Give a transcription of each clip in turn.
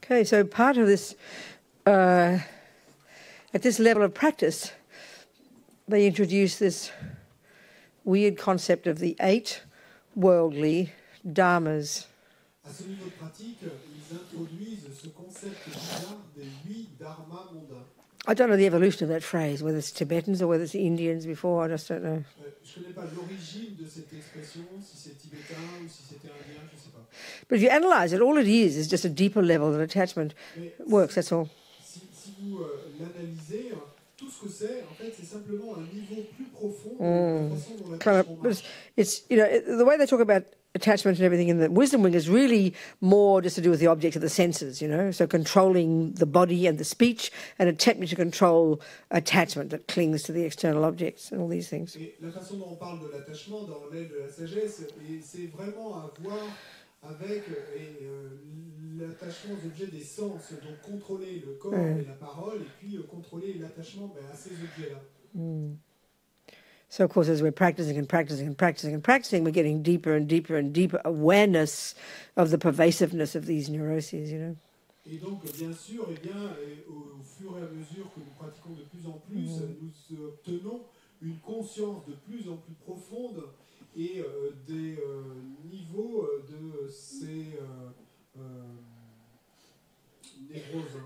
Okay, so part of this, at this level of practice, they introduce this weird concept of the 8 worldly dharmas. À ce niveau de pratique, ils introduisent ce concept bizarre des 8 dharmas mondains. I don't know the evolution of that phrase, whether it's Tibetans or whether it's Indians before, I just don't know. Je ne connais pas l'origine de cette expression, si c'est tibétain ou si c'était indien, je ne sais pas. But if you analyse it, all it is just a deeper level of attachment works, that's all. Si vous l'analysez, tout ce que c'est, en fait, c'est simplement un niveau plus profond de la façon dont l'attachement marche. It's, you know, the way they talk about attachment and everything in the wisdom wing is really more just to do with the object of the senses, you know, so controlling the body and the speech and a technique to control attachment that clings to the external objects and all these things. Et la façon dont on parle de l'attachement dans l'aile de la sagesse, c'est vraiment à voir avec l'attachement aux objets des sens, donc contrôler le corps et la parole, et puis contrôler l'attachement à ces objets-là. So, of course, as we're practicing and practicing and practicing and practicing, we're getting deeper and deeper and deeper awareness of the pervasiveness of these neuroses, you know. Et donc, bien sûr, au fur et à mesure que nous pratiquons de plus en plus, nous obtenons une conscience de plus en plus profonde et des niveaux de ces névroses.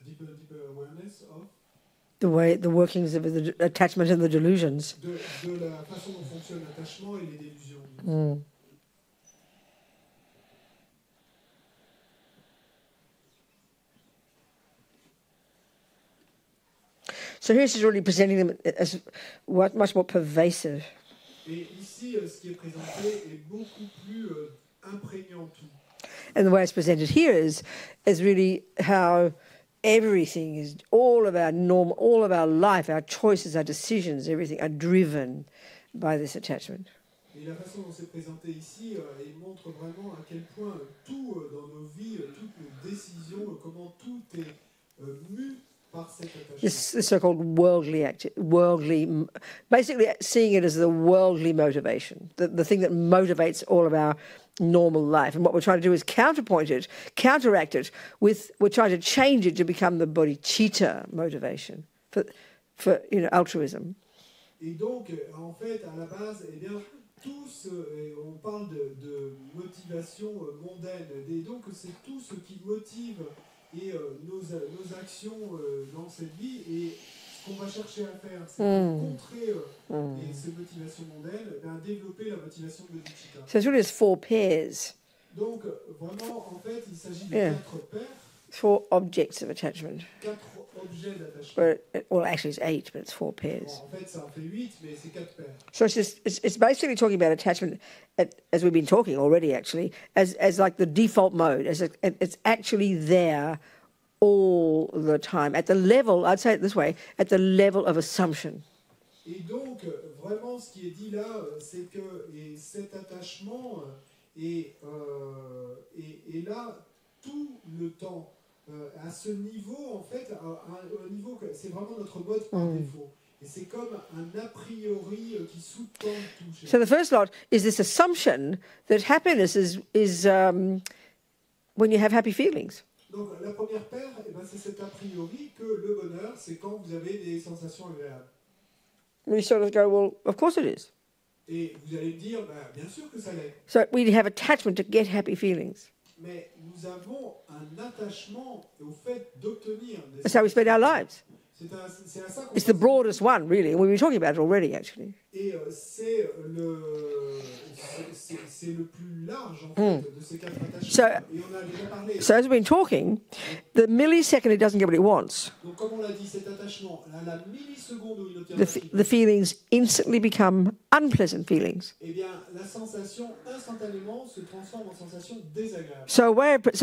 Deeper awareness of The workings of the attachment and the delusions. De la façon dont fonctionne l'attachement et les délusions. So here she's really presenting them as much more pervasive. Et ici, ce qui est présenté est beaucoup plus imprégnant tout. And the way it's presented here is really how everything is, all of our norm, all of our life, our choices, our decisions, everything are driven by this attachment. Et la façon dont c'est présenté ici, il montre vraiment à quel point tout dans nos vies, toutes nos décisions, comment tout est mu par cet attachement. This so-called worldly, basically seeing it as the worldly motivation, the thing that motivates all of our normal life. And what we're trying to do is counteract it with, we're trying to change it to become the bodhicitta motivation for you know, altruism. Et donc, en fait, à la base, eh bien, tous, on parle de motivation mondaine. Et donc, c'est tout ce qui motive nos actions dans cette vie. Et ce qu'on va chercher à faire, c'est contrer ces motivations mondaines, développer la motivation de bodhicitta. So it's really just 4 pairs. Donc, vraiment, en fait, il s'agit de 4 paires. 4 objects of attachment. 4 objets d'attachement. Well, actually it's 8, but it's 4 pairs. Bon, en fait, ça en fait 8, mais c'est 4 paires. So it's basically talking about attachment, as we've been talking already, actually, as like the default mode, it's actually there all the time, at the level, I'd say it this way, at the level of assumption. Et donc, vraiment, ce qui est dit là, c'est que cet attachement est là tout le temps. À ce niveau, en fait, un niveau, c'est vraiment notre mode par défaut. Et c'est comme un a priori qui sous-tend tout. So the first lot is this assumption that happiness is when you have happy feelings. Donc la première paire, c'est cet a priori que le bonheur, c'est quand vous avez des sensations agréables. We sort of go, well, of course it is. Et vous allez me dire, bien sûr que ça l'est. So we have attachment to get happy feelings. Mais nous avons un attachement au fait d'obtenir des That's how we spend our lives. C'est à ça qu'on It's the broadest one, really. We were talking about it already, actually. Et c'est le plus large, en fait, de ces 4 attachements. Et on a déjà parlé. So as we've been talking, the millisecond it doesn't get what it wants, Donc, comme on l'a dit, cet attachement, à la milliseconde où il obtient the feelings instantly become unpleasant feelings. eh bien, la sensation, instantanément, se transforme en sensation désagréable. So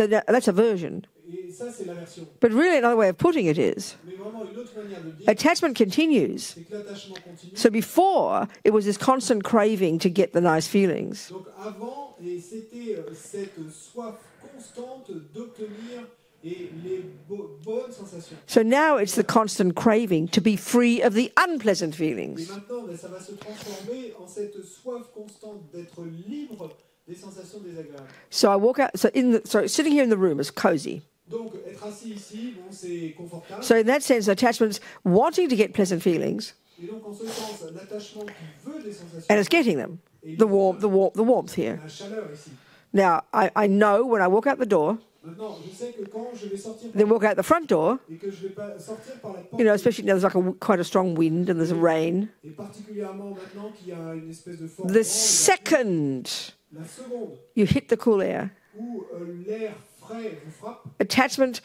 that's aversion. Et ça, c'est l'aversion. But really, another way of putting it is, Mais vraiment, une autre manière de le dire, attachment continues. c'est que l'attachement continue. So before, it was this constant craving to get the nice feelings. Donc, avant, c'était cette soif constante d'obtenir les bonnes sensations. So now it's the constant craving to be free of the unpleasant Et feelings. maintenant, ça va se transformer en cette soif constante d'être libre des sensations désagréables. So I walk out. So sitting here in the room is cozy. Donc, être assis ici, bon, c'est confortable. So in that sense, attachment's wanting to get pleasant feelings, Et donc, en ce sens, l'attachement qui veut des sensations. and it's getting them. The warmth here. La chaleur ici. Now I know when I walk out the door, Maintenant, je sais que quand je vais sortir then walk out the front door, et que je vais sortir par la porte, you know, especially now there's like quite a strong wind and there's a rain. et particulièrement maintenant qu'il y a une espèce de fort The vent, second la seconde you hit the cool air, où l'air frais vous frappe, attachment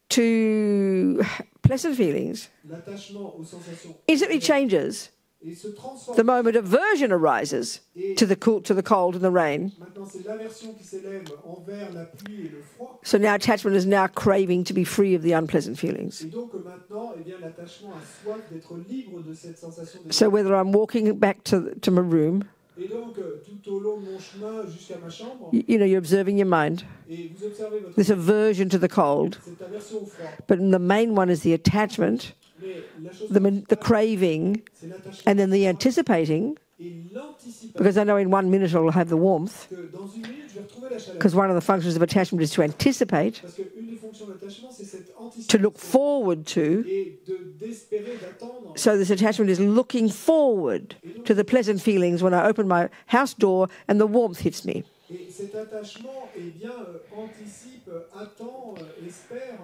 to pleasant feelings l'attachement aux sensations instantly changes. et se transforme. The moment aversion arises to the cold and the rain. Maintenant, c'est l'aversion qui s'élève envers la pluie et le froid. So now attachment is now craving to be free of the unpleasant feelings. Et donc maintenant, eh bien, l'attachement a soif d'être libre de cette sensation. So whether I'm walking back to my room, Et donc, tout au long de mon chemin jusqu'à ma chambre, you know, you're observing your mind. et vous observez votre This aversion to the cold, cette aversion au froid. but the main one is the attachment, Mais la chose the craving, c'est l'attachement and then the anticipating, et l'anticipation. because I know in 1 minute I'll have the warmth, Que dans une minute, je vais retrouver la chaleur. because one of the functions of attachment is to anticipate, Parce qu'une des fonctions d'attachement, c'est cette to anticipation look forward to. et d'espérer, d'attendre. So this attachment is looking forward to the pleasant feelings when I open my house door and the warmth hits me. Et cet attachement, eh bien, anticipe, attend, espère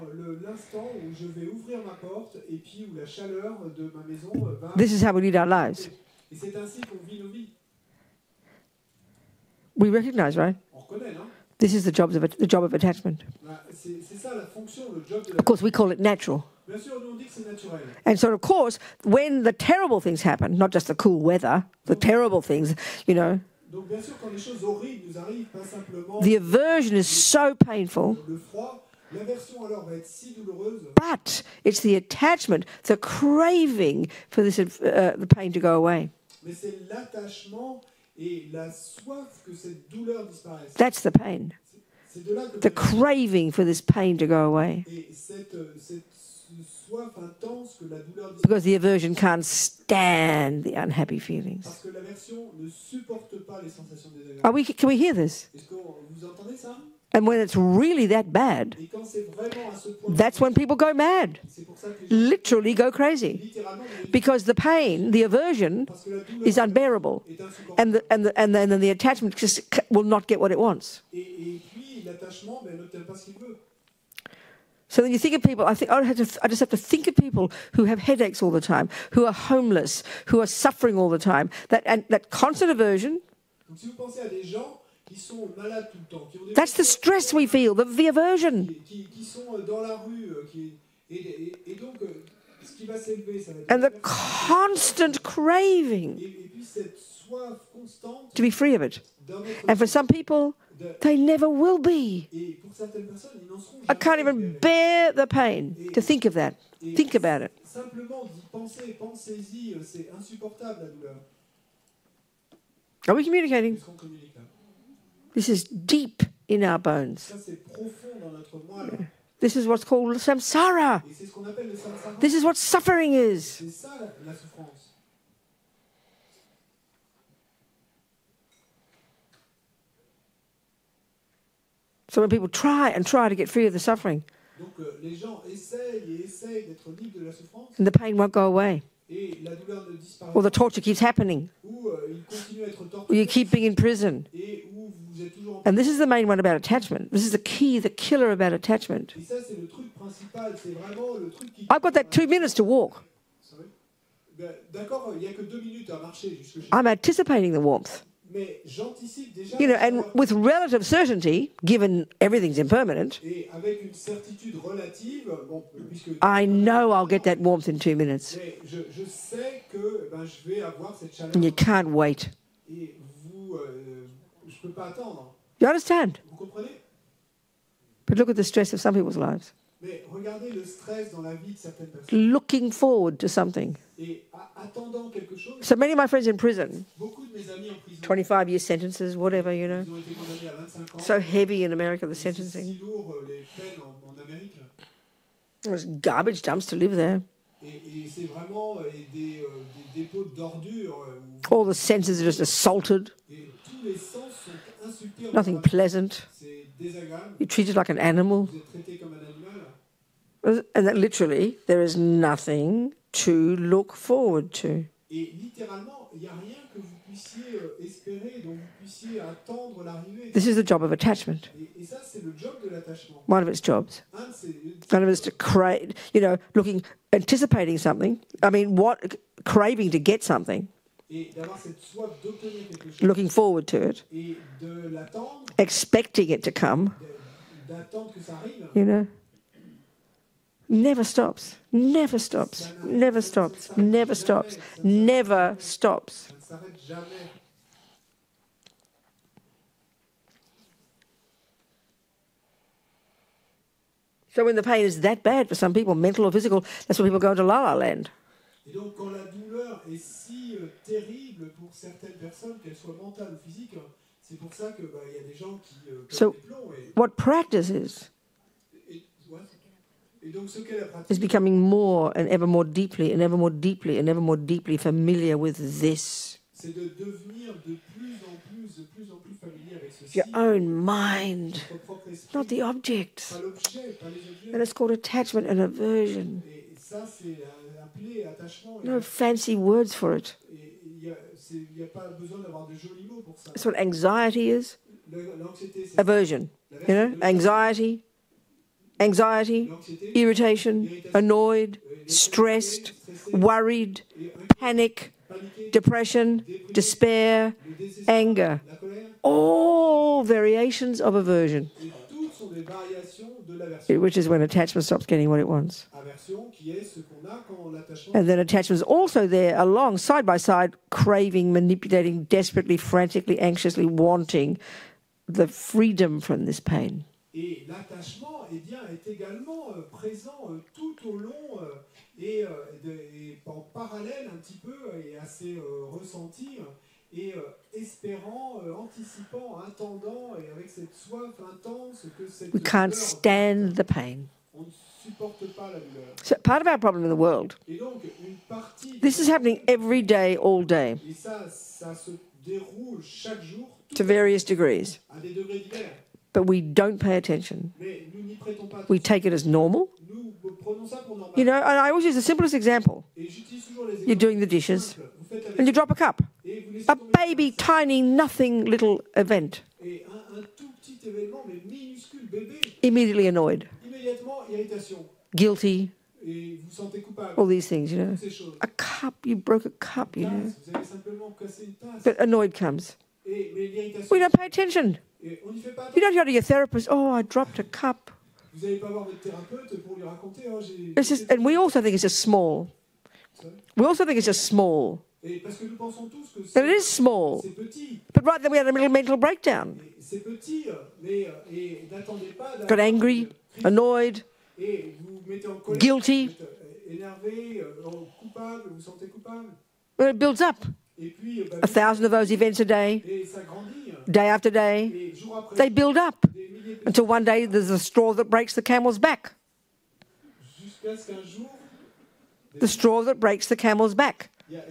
l'instant où je vais ouvrir ma porte et puis où la chaleur de ma maison va... This is how we lead our lives. Et c'est ainsi qu'on vit nos vies. We recognize, right? On reconnaît, non? This is the job of attachment. C'est ça la fonction, le job de Of course, we call it natural. Bien sûr, nous on dit que c'est naturel. And so, of course, when the terrible things happen, not just the cool weather, the terrible things, you know, Donc bien sûr, quand les choses horribles nous arrivent, pas simplement the aversion is so painful, le froid, l'aversion alors va être si douloureuse. but it's the attachment, the craving for this, the pain to go away. Mais c'est l'attachement et la soif que cette douleur disparaisse. That's the pain. C'est de là que The craving for this pain to go away. et cette soif intense que la douleur disparaisse. Because the aversion can't stand the unhappy feelings. Parce que l'aversion ne supporte pas les sensations désagréables. Can we hear this? Est-ce que vous entendez ça? And when it's really that bad, Et quand c'est vraiment à ce point, that's when people go mad, c'est pour ça que les gens literally go crazy. littéralement Because the pain, the aversion, parce que la douleur is unbearable. est insupportable. And then the attachment just will not get what it wants. Et puis l'attachement n'obtient pas ce qu'il veut. So then you think of people, I just have to think of people who have headaches all the time, who are homeless, who are suffering all the time. That constant aversion, Donc si vous pensez à des gens qui sont malades tout le temps, qui ont des that's the stress we feel, the aversion. qui sont dans la rue, et donc ce qui va s'élever, ça va être And the constant craving et puis cette soif constante to be free of it. dans notre And for some people, they never will be. et pour certaines personnes, ils n'en seront I can't jamais even bear the pain to think of that. Et Think about it. simplement d'y penser, pensez-y, c'est insupportable la douleur. Are we communicating? Est-ce qu'on communique là? This is deep in our bones. Ça c'est profond dans notre moelle. This is what's called samsara. Et c'est ce qu'on appelle le samsara. This is what suffering is. C'est ça la souffrance. So when people try to get free of the suffering, Donc les gens essayent d'être libres de la souffrance and the pain won't go away, et la douleur ne disparaît or the pas, torture keeps happening, ou ils continuent à être or you torturés keep being in prison. et où vous êtes toujours en And this is the main one about attachment. This is the key, the killer about attachment. Et ça c'est le truc principal, c'est vraiment le truc qui... I've got that 2 minutes to walk. Sorry. Ben, d'accord, il n'y a que 2 minutes à marcher jusque chez I'm anticipating the warmth. mais j'anticipe déjà You know, la and chaleur. with relative certainty, given everything's impermanent, Et avec une certitude relative, bon, puisque I know I'll get that warmth in 2 minutes. mais je sais que ben, je vais avoir cette chaleur And you can't wait. et vous, je ne peux pas attendre. You understand? Vous comprenez? But look at the stress of some people's lives. Mais regardez le stress dans la vie de certaines personnes. Looking forward to something. Et attendant quelque chose, So many of my friends in prison, beaucoup de mes amis en prison, 25-year sentences, whatever, you know. ils ont été condamnés à 25 ans. So heavy in America, the C'est sentencing. si lourd les peines en Amérique. There's garbage dumps to live there. Et c'est vraiment des dépôts d'ordures All the senses are just assaulted. et tous les sens sont insulter votre nothing ami, pleasant. c'est désagréable, You're treated like an animal. vous êtes traité comme un animal. And that literally, there is nothing to look forward to. Et littéralement, il n'y a rien que vous puissiez espérer, dont vous puissiez attendre l'arrivée. This is the job of attachment. Et ça, c'est le job de l'attachement. One of its jobs. Un de ces- One of it's to crave, anticipating something. I mean, craving to get something, Et d'avoir cette soif d'obtenir quelque chose looking forward to it, et de l'attendre, expecting it to come, d'attendre que ça arrive. Never stops, never stops, never stops, never stops, never stops. Ça ne s'arrête jamais. So when the pain is that bad for some people, mental or physical, that's when people go into la la land. Et donc, quand la douleur est si terrible pour certaines personnes, qu'elles soient mentales ou physiques, c'est pour ça que y a des gens qui So pètent des plombs. what practice is Et donc, ce qu'est la pratique, is becoming more and ever more deeply and ever more deeply and ever more deeply familiar with this. c'est de devenir de plus en plus familier avec ceci. Your own mind, Votre propre esprit, not the objects. pas l'objet, pas les objets. And it's called attachment and aversion. Et ça, c'est appelé attachement. No fancy words for it. Et il n'y a pas besoin d'avoir de jolis mots pour ça. That's what anxiety is. L'anxiété, c'est Aversion. Anxiety, l'anxiété, irritation, annoyed, stressed, worried, panic, paniquer, depression, despair, le désespoir, anger. la colère. All variations of aversion, Et toutes sont des variations de l'aversion. which is when attachment stops getting what it wants. Aversion qui est ce qu'on a quand l'attachement. And then attachment is also there along, side by side, craving, manipulating, desperately, frantically, anxiously, wanting the freedom from this pain. Et l'attachement est également présent tout au long et en parallèle un petit peu et assez ressenti et espérant, anticipant, attendant et avec cette soif intense que cette We can't douleur, stand the pain. on ne supporte pas la douleur. So part of our problem in the world, Et donc une partie this is happening every day, all day, et ça se déroule chaque jour to various degrees. à des degrés divers. But we don't pay attention. Mais nous n'y prêtons pas We attention. take it as normal. Nous prenons ça pour normal. And I always use the simplest example. Et j'utilise toujours les You're exemples doing the dishes, simples. Vous faites la and you vaisselle drop a cup. et vous laissez A tomber baby, tiny, nothing little event. et un tout petit événement, mais minuscule, bébé, Immediately annoyed, immédiatement irritation. guilty, Et vous sentez coupable. all these things, Toutes ces choses. A cup, you broke a cup, Tasse, vous avez simplement cassé une tasse. But annoyed comes. Mais l'irritation, We don't pay attention. et on n'y fait pas You attention. don't go to your therapist, oh, I dropped a cup. Vous n'allez pas voir votre thérapeute pour lui raconter. Oh, And we also think it's just small. We also think it's just small. Et parce que nous pensons tous que And it is small. c'est petit. But right then we had a little mental breakdown. Et c'est petit, mais et n'attendez pas Got d'avoir angry, crise. annoyed, Et vous mettez en colère, guilty. vous êtes énervé, coupable, vous vous sentez coupable. Well, it builds up. Et puis, 1,000 of those events a day, et ça grandit. day after day. Et jour après They build up des milliers de until one day there's a straw that breaks the camel's back. jusqu'à ce qu'un jour, The straw that breaks the camel's back. il y a-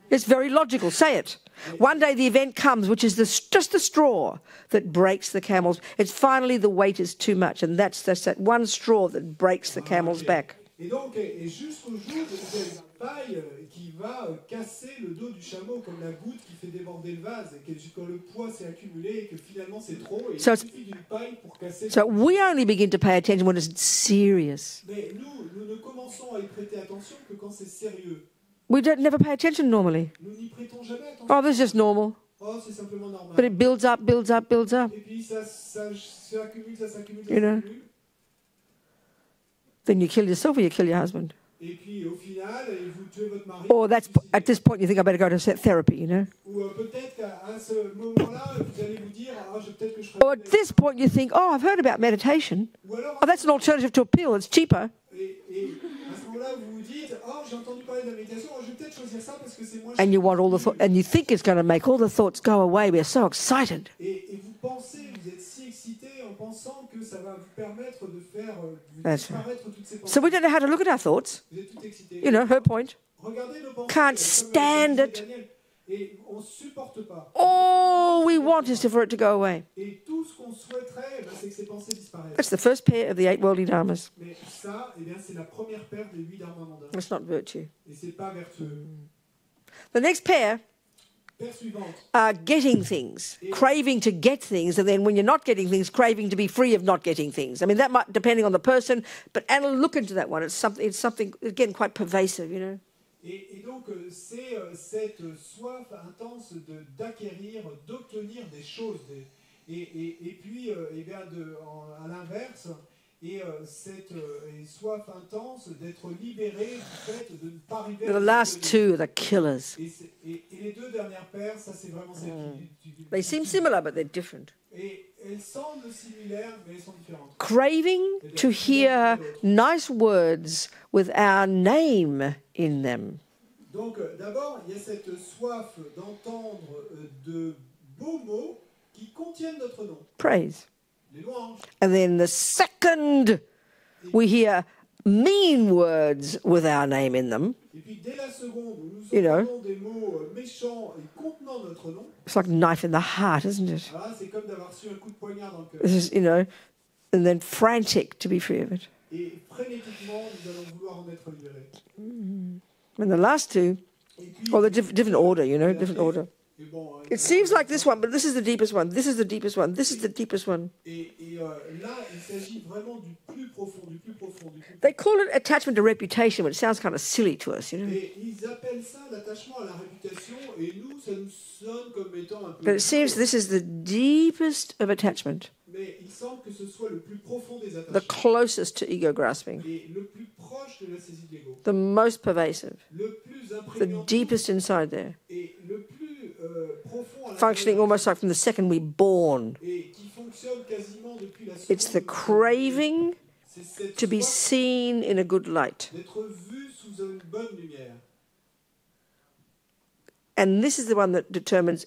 It's very logical. Say it. One day the event comes, which is just the straw that breaks the camel's. It's finally the weight is too much, and that's that one straw that breaks the camel's back. Et donc, et jusqu'au jour où il y a une paille qui va casser le dos du chameau comme la goutte qui fait déborder le vase, et que quand le poids s'est accumulé et que finalement c'est trop, et So il suffit d'une paille pour casser. So we only begin to pay attention when it's serious. Mais nous ne commençons à y prêter attention que quand c'est sérieux. We don't never pay attention normally. Nous n'y prêtons jamais attention. Oh, this is just normal. Oh, c'est simplement normal. But it builds up, builds up, builds up. Et puis ça s'accumule, ça s'accumule, ça You know. s'accumule. Then you kill yourself or you kill your husband. Et puis au final, vous tuez votre mari. Or at this point you think I better go to therapy, Ou peut-être qu'à ce moment-là, vous allez vous dire, ah, peut-être que je ferai. Or at this point you think, oh, I've heard about meditation. Ou alors, Oh, that's an alternative to a pill. It's cheaper. et à ce moment-là, vous vous dites, oh, j'ai entendu parler de la méditation, oh, je vais peut-être choisir ça parce que c'est moins cher. And you want all the and you think it's going to make all the thoughts go away. We're so excited. Et vous pensez, vous êtes si excité en pensant que ça va vous permettre de faire That's disparaître toutes ces pensées. So we don't know how to look at our thoughts. Vous êtes tout excité. You know, her point. Regardez nos pensées. Can't comme stand disait it. Daniel, Et on ne supporte pas. All we want is for it to go away. Et tout ce qu'on souhaiterait, c'est que ces pensées disparaissent. That's the first pair of the 8 worldly dharmas. Mais ça, c'est la première paire des 8 dharmas mondains. It's not virtue. Et c'est pas vertueux. The next pair are getting things, craving to get things, and then when you're not getting things, craving to be free of not getting things. I mean, that might, depending on the person, but Anna, look into that one. It's something again, quite pervasive, you know. Et donc, c'est cette soif intense d'acquérir, d'obtenir des choses. Et puis, à l'inverse, cette soif intense d'être libéré du fait de ne pas arriver à... The last two are the killers. Et les deux dernières paires, ça c'est vraiment celles qui... They seem similar, but they're different. Et elles semblent similaires, mais elles sont différentes. Craving to hear nice words with our name in them. Donc, d'abord, il y a cette soif d'entendre de beaux mots qui contiennent notre nom. Praise. Les louanges. And then the second, we hear mean words with our name in them. Et puis, dès la seconde, nous entendons des mots méchants et contenant notre nom. It's like a knife in the heart, isn't it? Ah, c'est comme d'avoir reçu un coup de poignard dans le cœur. This is, you know, and then frantic to be free of it. Et frénétiquement, nous allons vouloir en être libérés. And the last two, well, they're different order, you know, different order. It seems like this one, but this is the deepest one. This is the deepest one. This is the deepest one. Là, il s'agit vraiment du plus profond, du plus profond, du plus profond. They call it attachment to reputation, but it sounds kind of silly to us, you know. Et ils appellent ça l'attachement à la réputation, et nous, ça nous sonne comme étant un peu... But it seems this is the deepest of attachment. Mais il semble que ce soit le plus profond des The attachements. closest to ego grasping. Et le plus proche de la saisie de l'ego. The most pervasive. Le plus The imprégnant. deepest inside there. Et le plus profond à la Functioning almost like from the second we're born. et qui fonctionne quasiment depuis la seconde. It's the craving C'est cette to be soif seen in a good light. d'être vu sous une bonne lumière. And this is the one that determines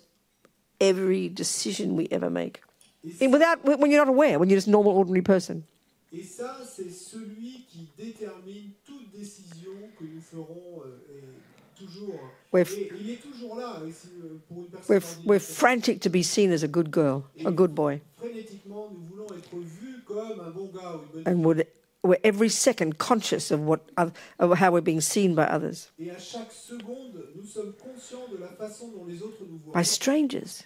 every decision we ever make. And when you're not aware, when you're just a normal, ordinary person. Et ça, c'est celui qui détermine toute décision que nous ferons toujours. Et il est toujours là pour une personne ordinaire. We're frantic to be seen as a good girl, a good boy. Frénétiquement, nous voulons être vus comme un bon gars ou une bonne And we're every second conscious of how we're being seen by others. Et à chaque seconde, nous sommes conscients de la façon dont les autres nous voient. By strangers,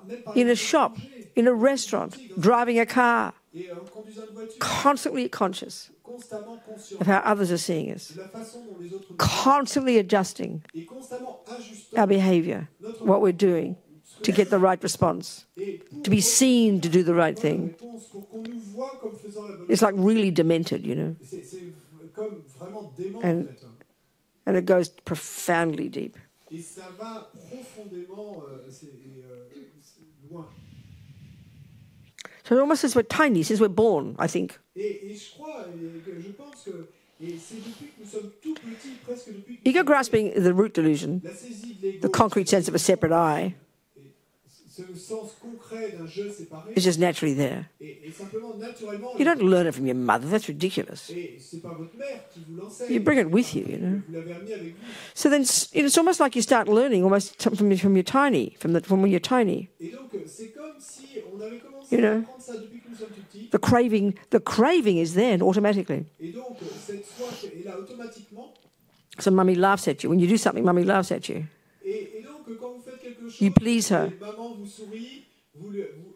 Même par in a les shop, étrangers, in a restaurant, driving a car, et en conduisant une voiture, constantly conscious constamment conscients of how others are seeing us, de la façon dont les autres nous voient, constantly adjusting et constamment ajustant our behavior, what we're doing to get the right response, to be seen to do the right thing. réponse pour qu'on nous voit comme faisant la bonne It's like really demented, you know, C'est comme vraiment dément, And- en fait. and it goes profoundly deep. Et ça va profondément loin. So almost since we're tiny, since we're born, I think, Et je crois, je pense que c'est depuis que nous sommes tout petits, presque depuis que nous ego sommes grasping is the root delusion, la saisie de l'ego, the concrete sense of a separate I, ce sens concret d'un je séparé, is just naturally there. et simplement, naturellement, You don't learn it from your mother. That's ridiculous. et c'est pas votre mère qui vous l'enseigne, You bring it with you, you know. vous l'avez remis avec vous. So then it's almost like you start learning almost from you're tiny, from when you're tiny. Et donc, c'est comme si on avait commencé You à know. apprendre ça depuis que nous sommes tout petits, The craving is there automatically. et donc, cette soif est là automatiquement, So mummy laughs at you. When you do something, mummy laughs at you. et donc, quand vous faites quelque chose, You please her. et maman vous sourit,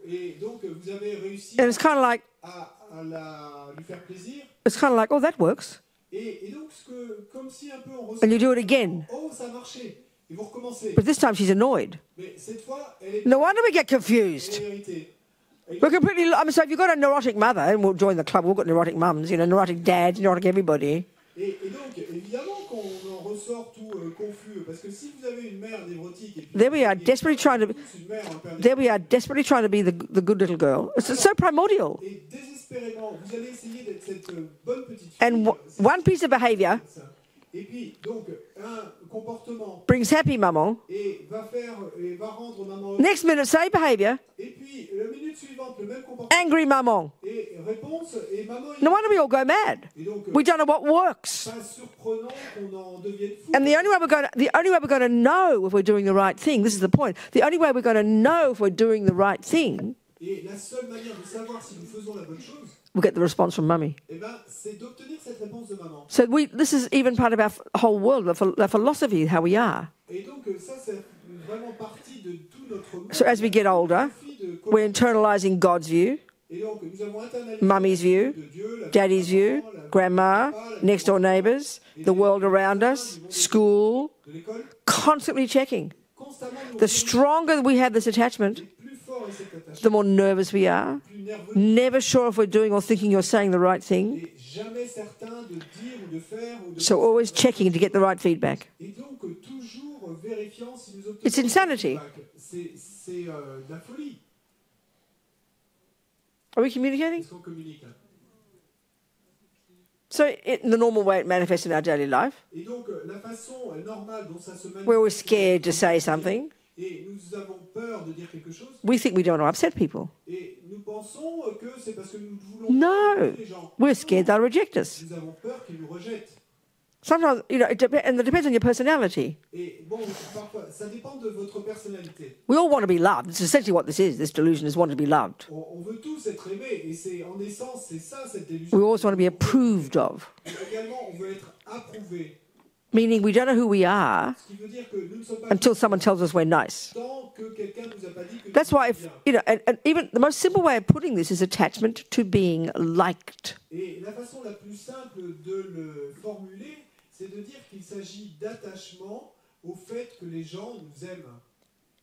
et donc, vous avez réussi And it's kind of like, à lui faire plaisir. oh, that works. Et donc, comme si un peu on ressent... And you do it again. Oh, ça a marché. Et vous recommencez. But this time she's annoyed. Mais cette fois, elle est No wonder we get confused. irritée. Et We're completely, so if you've got a neurotic mother, and we'll join the club, we've got neurotic mums, you know, neurotic dads, neurotic everybody. donc, évidemment qu'on en ressort tout confus. Parce que si vous avez une mère névrotique... Et puis There we are, desperately trying to, une mère un père there we are, desperately trying to be the good little girl. It's so primordial. et désespérément, vous allez essayer d'être cette bonne petite fille. And one piece of behavior Et puis, donc, un comportement brings happy maman. et va rendre maman. Next minute, same behavior, Et puis, la minute suivante, le même comportement angry maman. et réponse, et maman. No wonder we all go mad. Et donc, We don't know what works. pas surprenant qu'on en devienne fou. And the only way we're going to know if we're doing the right thing, this is the point. The only way we're going to know if we're doing the right thing, Et la seule manière de savoir si nous faisons la bonne chose, we'll get the response from mummy. eh ben, c'est d'obtenir cette réponse de maman. So this is even part of our whole world, the philosophy, how we are. Et donc, ça, c'est vraiment partie de tout notre monde. So as we get older, we're internalizing God's view, Et donc, nous avons internalisé mummy's view, de Dieu, la daddy's view, maman, la grandma, papa, la next door neighbours, the world around us, school, de l'école, constantly checking. constamment nous The stronger we have this attachment, plus fort est cet attachement, the more nervous we are, plus nerveux, never sure if we're doing or thinking or saying the right thing. et jamais certain de dire ou de faire ou de So always checking to get the right feedback. Et donc, toujours vérifiant si nous obtenons It's insanity. le feedback. C'est de la folie. Are we communicating? Est-ce qu'on communique? So in the normal way it manifests in our daily life, Et donc, la façon normale dont ça se manifeste, where we're scared to say something, et nous avons peur de dire quelque chose, we think we don't want to upset people. et nous pensons que c'est parce que nous voulons No, aider les gens. we're scared they'll reject us. Nous avons peur qu'ils nous rejettent. Sometimes, and it depends on your personality. Et bon, parfois, ça dépend de votre personnalité. We all want to be loved. It's essentially what this is. This delusion is wanting to be loved. On veut tous être aimés, et c'est en essence, c'est ça cette délusion. We also want to be approved of, Et également, on veut être approuvé. meaning we don't know who we are Ce qui veut dire que nous ne sommes pas until someone tells us we're nice. tant que quelqu'un nous a pas dit que That's nous why, sommes bien. and even the most simple way of putting this is attachment to being liked. Et la façon la plus simple de le formuler, c'est de dire qu'il s'agit d'attachement au fait que les gens nous aiment.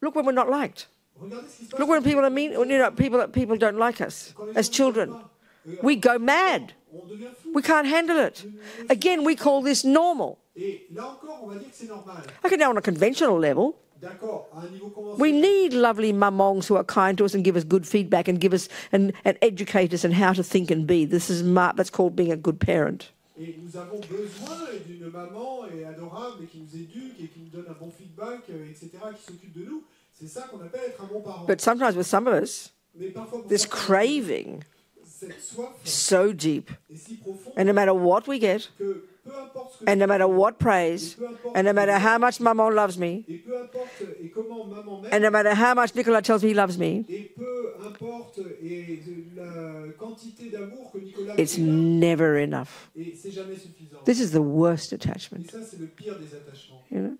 Look when we're not liked. Regardez ce qui se passe. Look when people are mean, people don't like us Quand les as gens nous children. aiment pas, We go mad. on devient fou. We can't handle it. Again, we call this normal. Et là encore, on va dire que c'est normal. Okay, now on a conventional level, D'accord, à un niveau we conventionnel. need lovely mamongs who are kind to us and give us good feedback and give us and educate us in how to think and be. That's called being a good parent. Et nous avons besoin d'une maman adorable et qui nous éduque et qui nous donne un bon feedback, etc., qui s'occupe de nous. C'est ça qu'on appelle être un bon parent. But sometimes with some of us, Mais parfois, pour this certains, craving cette soif so deep, est si profonde and no matter what we get, que peu importe ce que and no matter what praise, and no matter how much maman loves me, et peu importe et comment maman m'aime, and no matter how much Nicola tells me he loves me, et peu importe et la quantité d'amour que Nicolas it's me donne, never enough. et c'est jamais suffisant. This is the worst Et attachment. ça, c'est le pire des attachements. You know,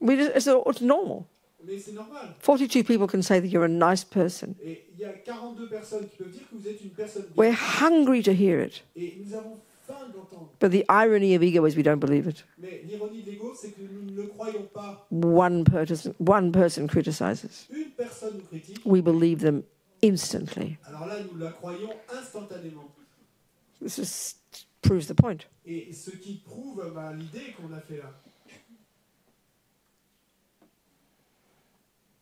it's normal. Mais c'est normal. 42 people can say that you're a nice person. Et il y a 42 personnes qui peuvent dire que vous êtes une personne bien. We're hungry to hear it. Et nous avons faim d'entendre. But the irony of ego is we don't believe it. Mais l'ironie de l'ego, c'est que nous ne le croyons pas. One person criticizes. Une personne nous critique, We believe them instantly. alors là, nous la croyons instantanément. This just proves the point. Et ce qui prouve l'idée qu'on a fait là.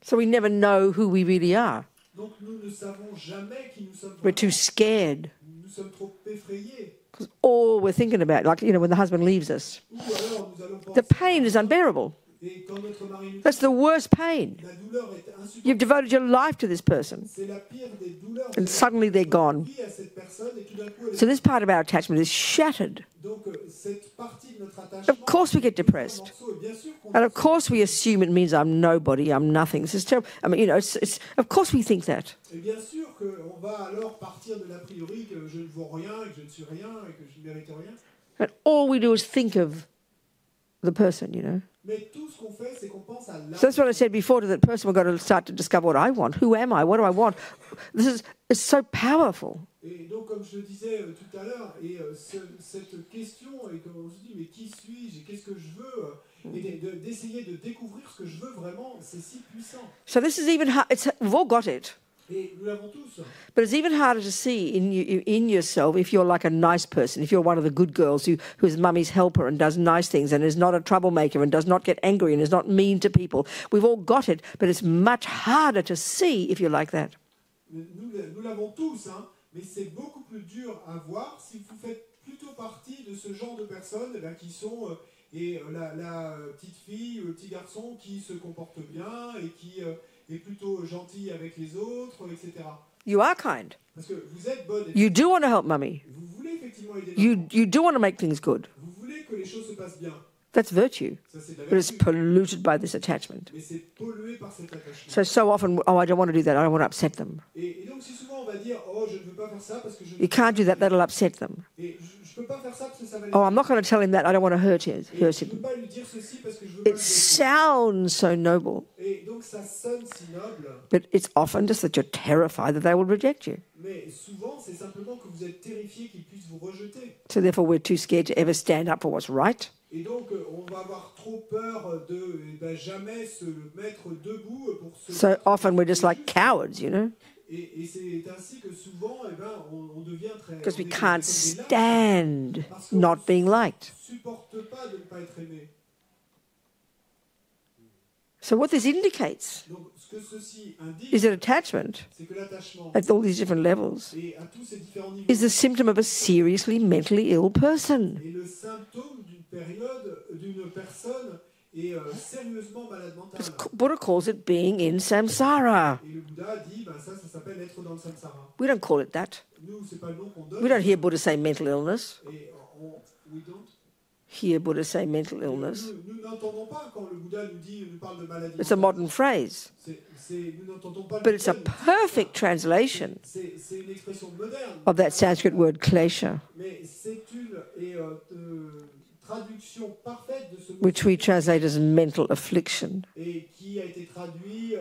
So we never know who we really are. Donc nous ne savons jamais qui nous sommes. We're too scared. Nous sommes trop effrayés. Because all we're thinking about, like, when the husband leaves us, Ou alors nous allons the penser. pain is unbearable. Et quand notre mari nous That's the worst pain. la douleur est insupportable. You've devoted your life to this person, C'est la pire des douleurs. and suddenly they're gone. Vie à cette personne et tout d'un coup elle est- So this part of our attachment is shattered. Donc cette partie de notre attachement. Of course we get depressed. morceau, et bien sûr qu'on And of course we assume it means I'm nobody, I'm nothing. This is terrible. I mean, it's of course we think that. Et bien sûr qu'on va alors partir de l'a priori que je ne vaux rien, et que je ne suis rien, et que je ne mérite rien. And all we do is think of the person, Mais tout ce qu'on fait, c'est qu'on pense à l'âme. So that's what I said before to that person. We've got to start to discover what I want. Who am I? What do I want? It's so powerful. Et donc, comme je le disais tout à l'heure, et cette question, et comme on se dit, mais qui suis-je et qu'est-ce que je veux, et d'essayer de découvrir ce que je veux vraiment, c'est si puissant. So this is even hard. We've all got it. Et nous l'avons tous. But it's even harder to see in yourself if you're like a nice person, if you're one of the good girls who's mummy's helper and does nice things and is not a troublemaker and does not get angry and is not mean to people. We've all got it, but it's much harder to see if you're like that. Nous l'avons tous, hein, mais c'est beaucoup plus dur à voir si vous faites plutôt partie de ce genre de personnes qui sont et la petite fille ou le petit garçon qui se comporte bien et qui est plutôt gentil avec les autres, etc. You are kind. Parce que vous êtes bonne. You do want to help mummy. Vous voulez effectivement aider You do want to make things good. Vous voulez que les choses se passent bien. That's virtue. Ça, c'est de la But it's vertu. polluted by this attachment. Mais c'est pollué par cet attachement. So often, oh, I don't want to do that. I don't want to upset them. Et donc, si souvent on va dire, oh, je ne veux pas faire ça parce que je. You can't do that. That'll upset them. Et je peux pas faire ça parce que ça va les. Oh, I'm not going to tell him that. I don't want to hurt Je him. peux pas lui dire ceci parce que je veux pas It le blesser. sounds so noble, Et donc, ça sonne si noble. but it's often just that you're terrified that they will reject you. Mais souvent, c'est simplement que vous êtes terrifié qu'ils puissent vous rejeter. So therefore, we're too scared to ever stand up for what's right. Et donc, on va avoir trop peur de jamais se mettre debout pour se. So often, we're just like cowards, you know, Et c'est ainsi que souvent, on devient très. because we on est can't comme des lâches, stand parce qu'on not being liked. ne supporte pas de ne pas être aimé. So what this indicates Donc, ce que ceci indique, is that attachment c'est que l'attachement, at all these different levels et à tous ces différents niveaux, is the symptom of a seriously mentally ill person. est le symptôme d'une personne est sérieusement malade mentale. Buddha calls it being in samsara. Et le Bouddha dit, ça s'appelle être dans le samsara. We don't call it that. Nous, c'est pas le nom qu'on donne. We don't hear Buddha say mental illness. Et we don't. Hear Buddha say mental illness. Nous n'entendons pas quand le Bouddha nous parle de maladie. It's a modern phrase, Nous n'entendons pas. but it's a perfect translation C'est une expression moderne. of that Sanskrit word klesha, Mais c'est une traduction parfaite de ce mot. which we translate as mental affliction, Et qui a été traduit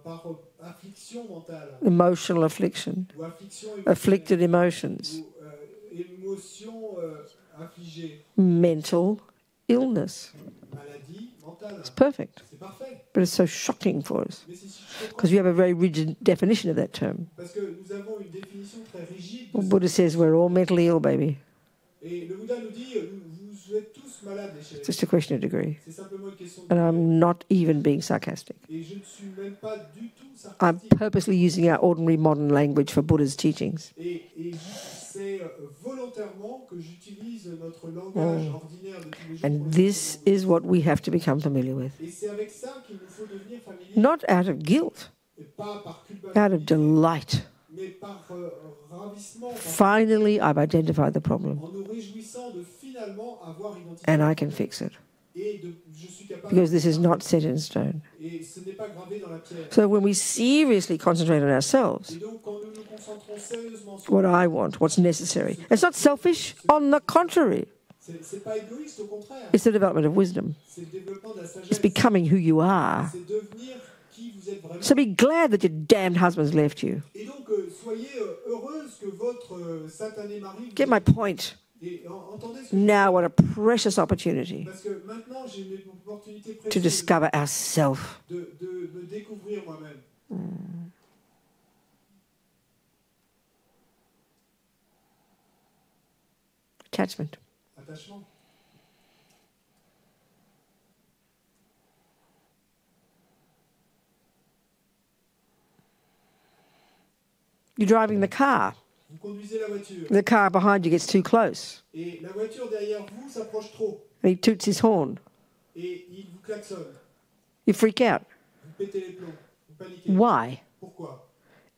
par affliction mentale emotional affliction, ou affliction afflicted emotions, ou émotion affligée, mental illness. maladie mentale. It's perfect, C'est parfait. but it's so shocking for us Mais c'est si je comprends, because we have a very rigid definition of that term. parce que nous avons une définition très rigide. Well, Buddha says we're all mentally ill, baby. Et le Bouddha nous dit, vous êtes tous malades, les chéris. It's just a question of degree. C'est simplement une question de And degré. I'm not even being sarcastic. Et je ne suis même pas du tout I'm sarcastique. purposely using our ordinary modern language for Buddha's teachings. Et c'est volontairement que j'utilise notre langage ordinaire de tous les jours. And pour les this autres. is what we have to become familiar with. Et c'est avec ça qu'il nous faut devenir familier. Not out of guilt, Et pas par out of culpabilité, delight. mais par ravissement, Finally, I've identified the problem en nous réjouissant de finalement avoir identifié. and I can fix it Et je suis capable because this is not set in stone. Et ce n'est pas gravé dans la pierre. So when we seriously concentrate on ourselves, Et donc, quand nous nous concentrons sérieusement sur what I want, what's necessary, it's not selfish. On the contrary, c'est pas égoïste, au contraire. it's the development of wisdom. C'est le développement de la It's sagesse. becoming who you are. C'est devenir qui vous êtes vraiment. So be glad that your damned husband's left you. Et donc, soyez heureuse que votre satané mari. Get my point. Et entendez ce que Now, what a precious opportunity parce que maintenant, j'ai une opportunité to précieuse discover ourself. de me découvrir moi-même. Attachment. Attachement. You're driving the car. Vous conduisez la voiture. The car behind you gets too close. Et la voiture derrière vous s'approche trop. And he toots his horn. Et il vous klaxonne. You freak out. Vous pétez les plombs. Vous paniquez. Why? Pourquoi?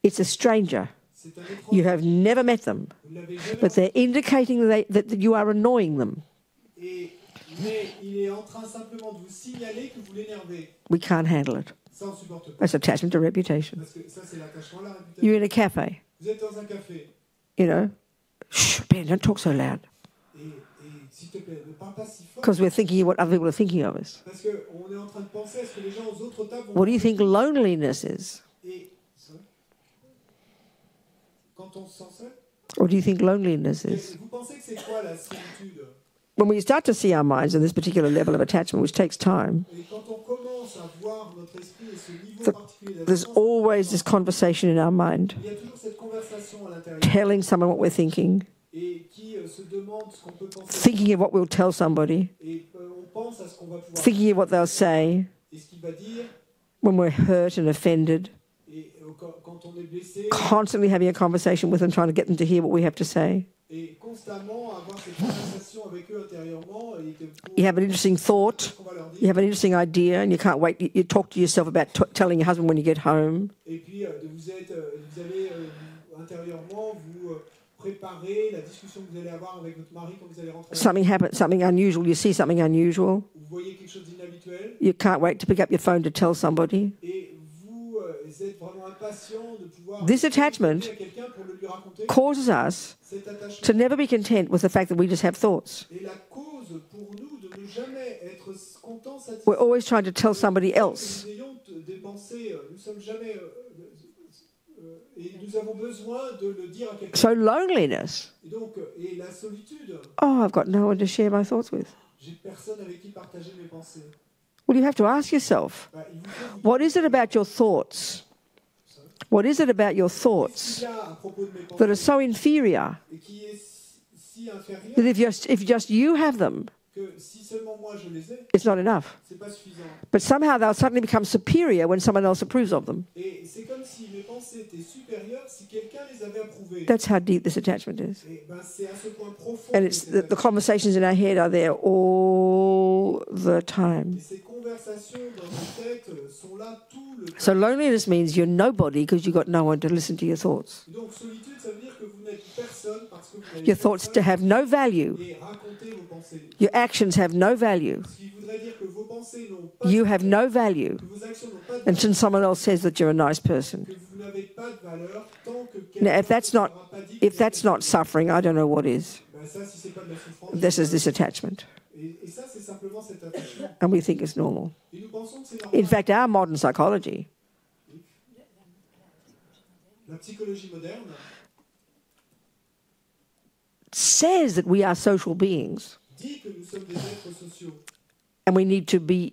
It's a stranger. C'est un You étranger. have never met them, Vous ne l'avez jamais but they're indicating that you are annoying them. Mais il est en train simplement de vous signaler que vous l'énervez. We can't handle it. Ça, on ne supporte pas. That's attachment to reputation. Parce que ça, c'est l'attachement à la réputation. You're in a cafe, Vous êtes dans un café. you know. Shh, Ben, don't talk so loud. Et s'il te plaît, ne parle pas si fort. Because we're thinking what other people are thinking of us. Parce qu'on est en train de penser à ce que les gens aux autres tables vont What do you think loneliness is? Et quand on se sent seul, What do you think loneliness is? vous pensez que c'est quoi la solitude? When we start to see our minds in this particular level of attachment, which takes time, Et quand on commence à voir notre esprit et ce niveau So, particulier there's d'attachement, always this conversation in our mind, il y a toujours cette conversation à l'intérieur telling someone what we're thinking, et qui se demande ce qu'on peut penser. thinking of what we'll tell somebody, Et on pense à ce qu'on va pouvoir thinking of what they'll say et ce qu'il va dire. when we're hurt and offended, Et quand on est blessé, constantly having a conversation with them, trying to get them to hear what we have to say. et constamment avoir cette conversation avec eux intérieurement et que pour You have an interesting thought, qu'on va leur dire. you have an interesting idea, and you can't wait. You talk to yourself about telling your husband when you get home. Et puis vous allez intérieurement vous préparer la discussion que vous allez avoir avec votre mari quand vous allez rentrer. Something happens, something unusual. You see something unusual. Vous voyez quelque chose d'inhabituel. You can't wait to pick up your phone to tell somebody. Et vous êtes vraiment impatient de pouvoir This attachment à quelqu'un pour le lui raconter. Causes us Cet attachement to never be content with the fact that we just have thoughts. est la cause pour nous de ne jamais être contents, satisfaits. We're always trying to tell somebody else. Nous ayons des pensées, nous sommes jamais et nous avons besoin de le dire à quelqu'un. So loneliness. Et donc, et la solitude. Oh, I've got no one to share my thoughts with. J'ai personne avec qui partager mes pensées. Well, you have to ask yourself, Il faut what is it about your thoughts? What is it about your qu'il thoughts y a à propos de mes that are pensées so inferior et qui est si inférieur that if just you have them, que si seulement moi je les ai, it's not enough? c'est pas suffisant. But somehow they'll suddenly become superior when someone else approves of them. Et c'est comme si mes pensées étaient supérieures si quelqu'un les avait approuvées. That's how deep this attachment is. Et ben c'est à ce point profond. And it's the conversations in our head are there all the time. Et ces conversations dans nos têtes sont là tout le temps. So loneliness means you're nobody because you've got no one to listen to your thoughts. Donc solitude, ça veut dire que vous n'êtes personne parce que vous n'avez Your thoughts to have no value. et racontez vos pensées. Your actions have no value. Ce qui voudrait dire que vos pensées n'ont pas You have no value que vos actions n'ont pas de until someone else says that you're a nice person. que vous n'avez pas de valeur tant que Now, quelqu'un if that's ne not sera pas dit if that's not suffering, I don't know what is. ben ça si c'est pas de la souffrance. This is this attachment, Et ça c'est simplement cet attachement. and we think it's normal. Et nous pensons que c'est normal. In fact, our modern psychology La psychologie moderne says that we are social beings, dit que nous sommes des êtres sociaux. and we need to be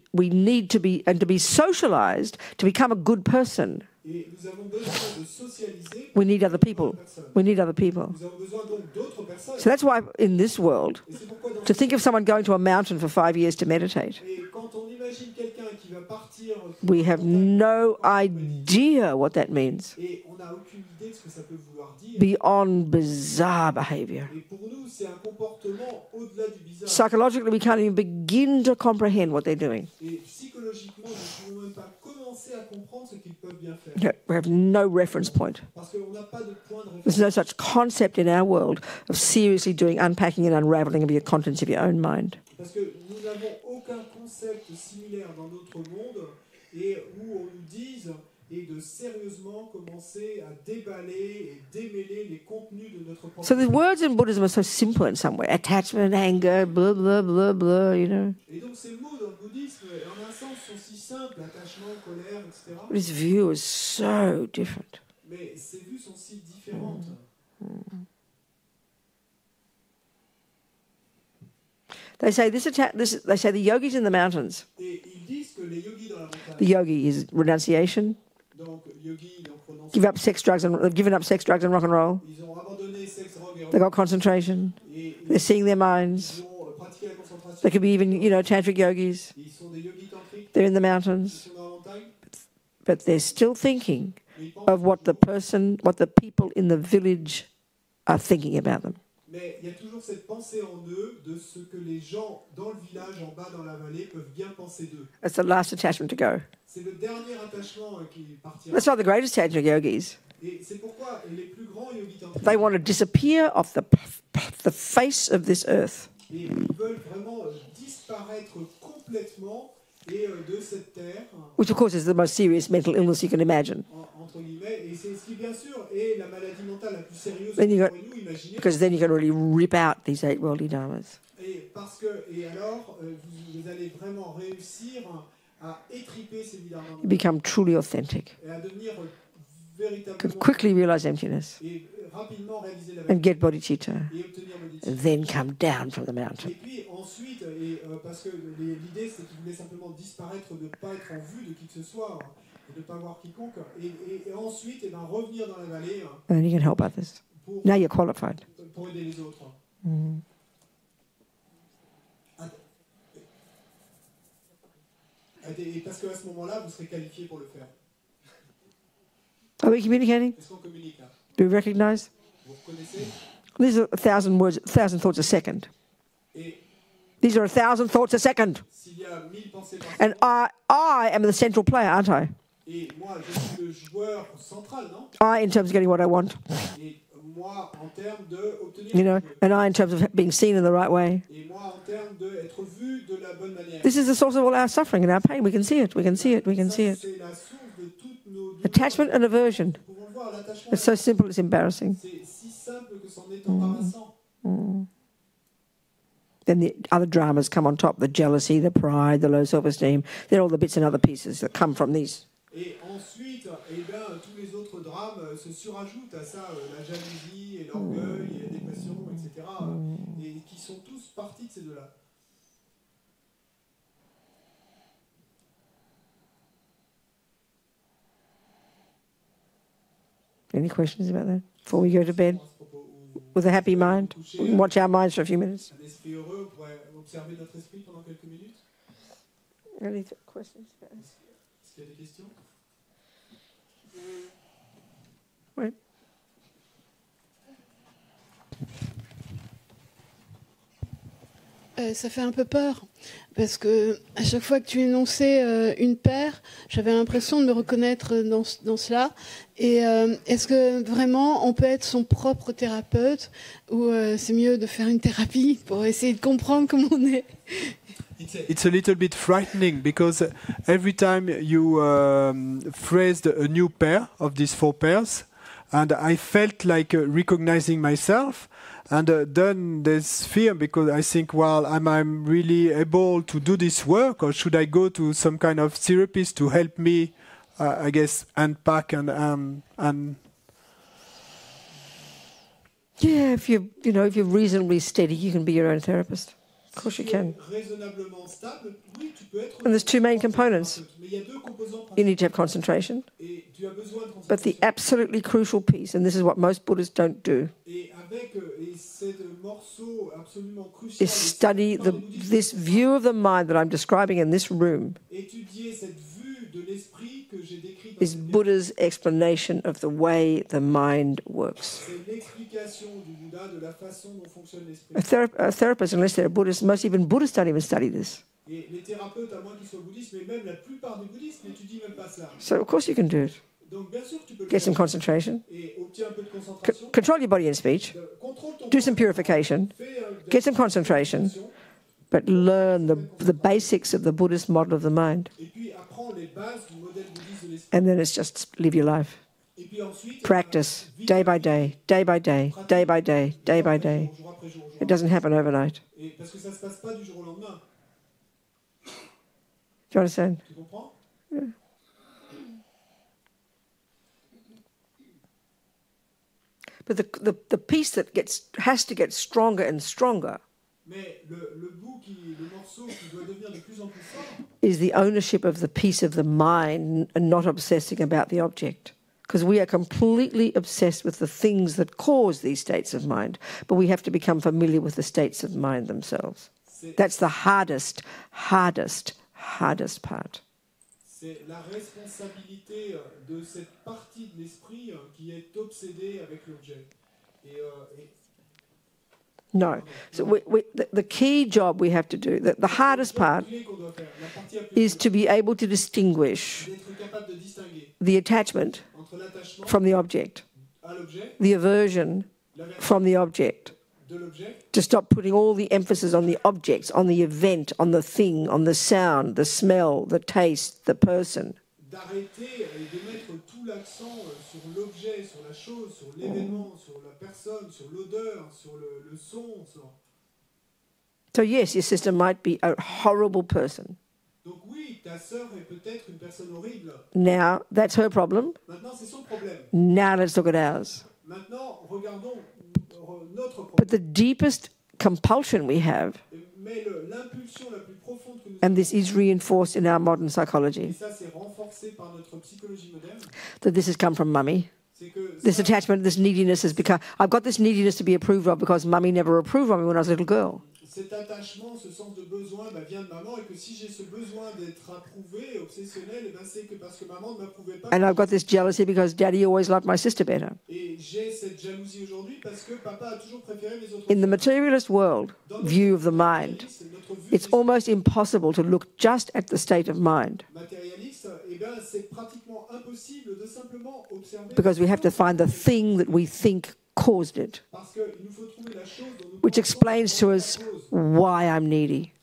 and to be socialized to become a good person. Et nous avons besoin de socialiser. We need other people. We need other people. Nous avons besoin donc d'autres personnes. So that's why in this world, Et c'est pourquoi dans to think of someone going to a mountain for 5 years to meditate, et quand on imagine quelqu'un qui va partir we have no idea what that means et on n'a aucune idée de ce que ça peut vouloir dire. beyond bizarre behavior. Et pour nous, c'est un comportement au-delà du bizarre. Psychologically, we can't even begin to comprehend what they're doing. Et psychologiquement, nous ne pouvons même pas commencer à comprendre ce qu'ils peuvent bien faire. We have no reference point. Parce qu'on n'a pas de point de There's référence. no such concept in our world of seriously doing unpacking and unraveling of your contents of your own mind. Parce que nous n'avons aucun concept similaire dans notre monde et où on nous dise et de sérieusement commencer à déballer et démêler les contenus de notre propre So the words in Buddhism are so simple in some way. Attachment, anger, blah, blah, blah, blah, you know. Et donc ces mots dans le bouddhisme, en un sens, sont si simples, attachement, colère, etc. But his view is so different. Mais ces vues sont si différentes. They say they say the yogis in the mountains. Et ils disent que les yogis dans la montagne, The yogi is renunciation. donc yogi, donc prononcent, They've given up sex, drugs, and rock and roll. ils ont abandonné sexe, drogue et They've got concentration. et They're seeing their minds. ils ont pratiqué la concentration. They could be even, tantric yogis. Ils sont des yogis tantriques, They're in the ils mountains, sont dans la montagne, but they're still thinking mais ils pensent of what the people in the village are thinking about them. mais il y a toujours cette pensée en eux de ce que les gens dans le village, en bas dans la vallée, peuvent bien penser d'eux. That's the last attachment to go. C'est le dernier attachement qui partira. That's why the greatest tantric yogis, Et c'est pourquoi les plus grands yogis tantriques, they want to disappear off the face of this earth. et ils veulent vraiment disparaître complètement et de cette terre, Which, of course, is the most serious mental illness you can imagine. entre guillemets, et c'est ce qui bien sûr est la maladie mentale la plus sérieuse Then you que got- nous pourrions imaginer. Because then you can really rip out these 8 worldly dharmas. Et alors vous allez vraiment réussir à étriper ces vies d'argent You become truly authentic. et à devenir You can véritablement quickly realize emptiness et rapidement réaliser la and vérité get bodhicitta. et obtenir bodhicitta. And then come down from the Et mountain. puis ensuite, parce que l'idée c'est qu'il voulait simplement disparaître, de ne pas être en vue de qui que ce soit, et de ne pas voir quiconque, et ensuite revenir dans la vallée And then you can help others. pour Now you're qualified. aider les autres. Et parce qu'à ce moment-là, vous serez qualifié pour le faire. Are we communicating? Est-ce qu'on communique là? Do we recognize? Vous reconnaissez? These are 1,000 words, 1,000 thoughts a second. Et These are 1,000 thoughts a second. s'il y a 1000 pensées par And seconde, I am the central player, aren't I? et moi, je suis le joueur central, non? I in terms of getting what I want, Et moi, en termes d'obtenir you know, and I in terms of being seen in the right way. et moi, en termes d'être vu de la bonne manière. This is the source of all our suffering and our pain. We can see it, we can see it, we can Ça, see it. c'est la source de toutes nos douleurs. Attachment and aversion. Nous pouvons le voir, l'attachement. It's so simple, it's embarrassing. C'est si simple que c'en est embarrassant. Then the other dramas come on top, the jealousy, the pride, the low self-esteem. They're all the bits and other pieces that come from these. Et ensuite, eh bien, tous les autres drames se surajoutent à ça, la jalousie et l'orgueil et la dépression, etc. Et qui sont tous partis de ces deux-là. Any questions about that before we go to bed? With a happy mind? We can watch our minds for a few minutes. Un esprit heureux, on pourrait observer notre esprit pendant quelques minutes. Any questions? Est-ce qu'il y a des questions? Oui. Ça fait un peu peur, parce que à chaque fois que tu énonçais une paire, j'avais l'impression de me reconnaître dans cela. Et est-ce que vraiment on peut être son propre thérapeute, ou c'est mieux de faire une thérapie pour essayer de comprendre comment on est? It's a little bit frightening because every time you phrased a new pair of these 4 pairs, and I felt like recognizing myself. And then there's fear because I think, well, am I really able to do this work, or should I go to some kind of therapist to help me, I guess, unpack and Yeah, if you're reasonably steady, you can be your own therapist. Of course you can. raisonnablement stable, oui, tu peux être. And there's 2 main components. Mais il y a 2 composants You need to have concentration, et tu as besoin de concentration. but the absolutely crucial piece, and this is what most Buddhists don't do, Et avec ce morceau absolument crucial, is study this view of the mind that I'm describing in this room, étudier cette vue de l'esprit que j'ai décrite dans is cette Buddha's explanation of the way the mind works. c'est l'explication du Bouddha de la façon dont fonctionne l'esprit. A therapist, unless they're a Buddhist, most even Buddhists don't even study this. Et les thérapeutes, à moins qu'ils soient bouddhistes, mais même la plupart des bouddhistes n'étudient même pas cela. So of course you can do it. Donc bien sûr que tu peux le Get some faire concentration, et obtiens un peu de concentration. control your body and speech, Contrôle ton do some purification, fais get some concentration, but learn the basics of the Buddhist model of the mind. et puis apprends les bases du modèle bouddhiste de l'esprit. And then it's just live your life. Et puis ensuite, Practice day by day, day by day, day by day, day by day. jour après jour, It doesn't happen overnight. Et parce que ça se passe pas du jour au lendemain. Do you understand? Tu comprends? But the piece that has to get stronger and stronger Mais le bout le morceau qui doit devenir de plus en plus fort, is the ownership of the piece of the mind and not obsessing about the object. Because we are completely obsessed with the things that cause these states of mind, but we have to become familiar with the states of mind themselves. That's the hardest part. c'est la responsabilité de cette partie de l'esprit qui est obsédée avec l'objet. Et No. So the key job we have to do, the hardest part, clé qu'on doit faire, la partie la plus is to be able to distinguish d'être capable de distinguer the attachment entre l'attachement from the object, à l'objet, the aversion l'aversion from the object, de l'objet, to stop putting all the emphasis on the objects, on the event, on the thing, on the sound, the smell, the taste, the person. d'arrêter et de mettre tout l'accent sur l'objet, sur la chose, sur l'événement, sur la personne, sur l'odeur, sur le son. So yes, your sister might be a horrible person. Donc oui, ta sœur est peut-être une personne horrible. Now, that's her problem. Maintenant, c'est son problème. Now let's look at ours. Maintenant, regardons notre But problème. the deepest compulsion we have, Mais l'impulsion la plus profonde que nous and this is reinforced in our modern et psychology, ça c'est renforcé par notre psychologie moderne, that this has come from mummy. c'est que This ça, attachment, this neediness has become, I've got this neediness to be approved of because mummy never approved of me when I was a little girl. cet attachement, ce sens de besoin vient de maman, et que si j'ai ce besoin d'être approuvé, obsessionnel, c'est que parce que maman ne m'approuvait pas. And I've got this jealousy because Daddy always loved my sister better. Et j'ai cette jalousie aujourd'hui parce que papa a toujours préféré mes autres. In the materialist world view of the mind, it's almost impossible to look just at the state of mind. Matérialiste, c'est pratiquement impossible de simplement observer. Because we have to find the thing that we think caused it, which explains to us why I'm needy,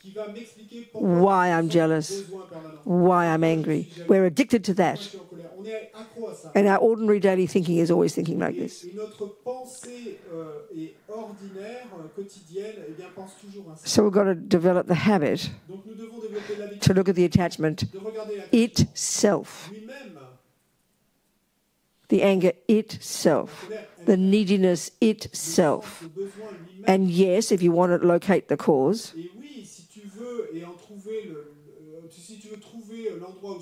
why I'm jealous, why I'm angry. We're addicted to that. And our ordinary daily thinking is always thinking like this. So we've got to develop the habit to look at the attachment itself, the anger itself, the neediness itself. And yes, if you want to locate the cause,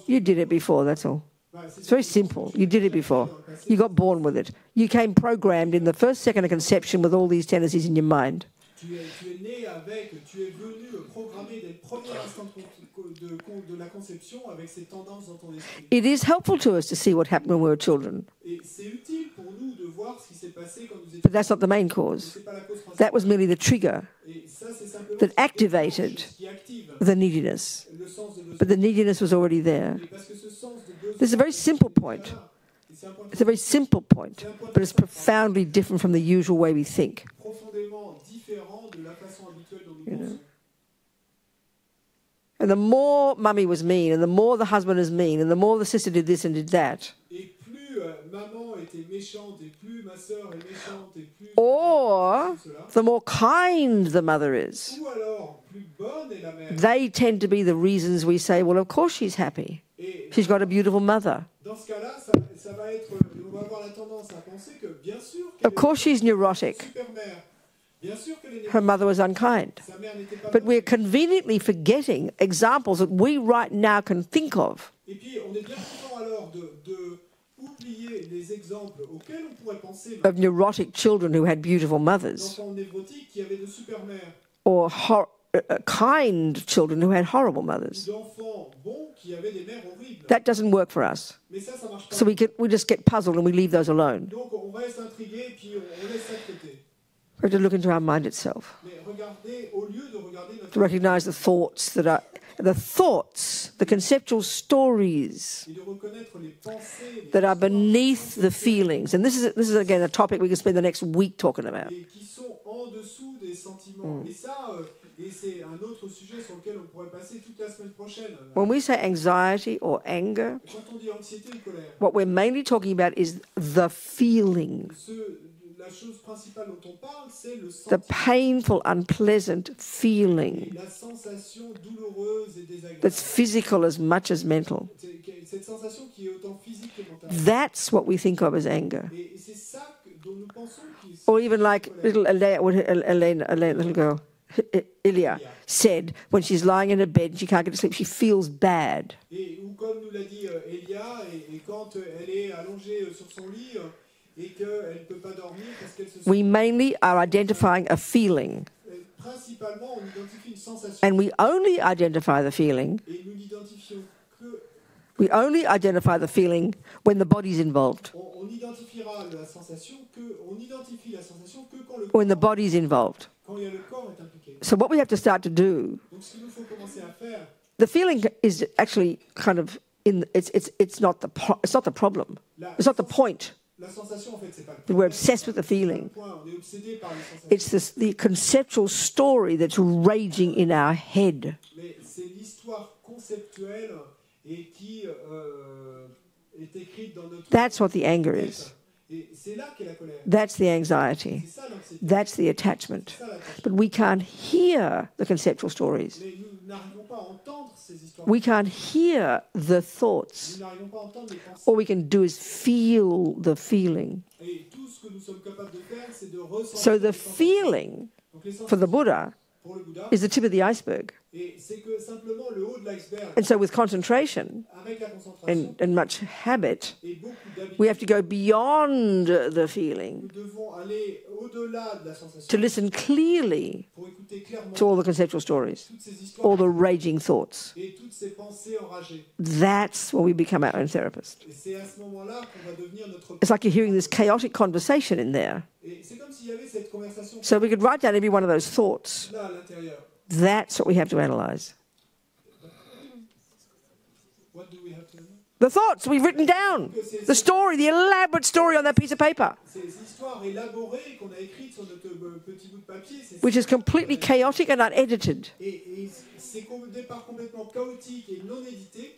you did it before, that's all. It's very simple. You did it before. You got born with it. You came programmed in the first second of conception with all these tendencies in your mind. It is helpful to us to see what happened when we were children. But that's not the main cause. That was merely the trigger that activated the neediness. But the neediness was already there. This is a very simple point. It's a very simple point, but it's profoundly different from the usual way we think. You know? And the more mummy was mean, and the more the husband is mean, and the more the sister did this and did that, or the more kind the mother is, they tend to be the reasons we say, well, of course she's happy. She's got a beautiful mother. Of course she's neurotic. Her mother was unkind. But we're conveniently forgetting examples that we right now can think of. Of neurotic children who had beautiful mothers. Or kind children who had horrible mothers. That doesn't work for us. So we just get puzzled and we leave those alone. We have to look into our mind itself. To recognize the thoughts that are the conceptual stories that are beneath the feelings. And this is again a topic we can spend the next week talking about. When we say anxiety or anger, what we're mainly talking about is the feeling. The painful, unpleasant feeling that's physical as much as mental. That's what we think of as anger. Or even like little Elena, little girl, Ilia, said when she's lying in her bed and she can't get to sleep, she feels bad. We mainly are identifying a feeling. And we only identify the feeling. We only identify the feeling when the body's involved. When the body's involved. So what we have to start to do, the feeling is actually kind of it's not the problem. It's not the point. We're obsessed with the feeling. It's the conceptual story that's raging in our head. That's what the anger is. That's the anxiety. That's the attachment. But we can't hear the conceptual stories. We can't hear the thoughts. All we can do is feel the feeling. So the feeling for the Buddha pour le Bouddha, is the tip of the iceberg. et c'est que simplement le haut de l'iceberg, And so with concentration avec la concentration and much habit, et beaucoup d'habitude, we have to go beyond the feeling nous devons aller au-delà de la sensation to listen clearly pour écouter clairement to all the conceptual stories, toutes ces all histoires the raging thoughts. et toutes ces pensées enragées. That's when we become our own therapist. Et c'est à ce moment-là qu'on va devenir notre... It's like you're hearing this chaotic conversation in there. Et c'est comme s'il y avait cette conversation So we could write down every one of those thoughts. là à l'intérieur. That's what we have to analyze. What do we have to do? The thoughts we've written down. The story, the elaborate story on that piece of paper, Ces histoires élaborées qu'on a écrites sur notre petit bout de papier, c'est which is completely chaotic and unedited. et c'est au départ complètement chaotique et non édité,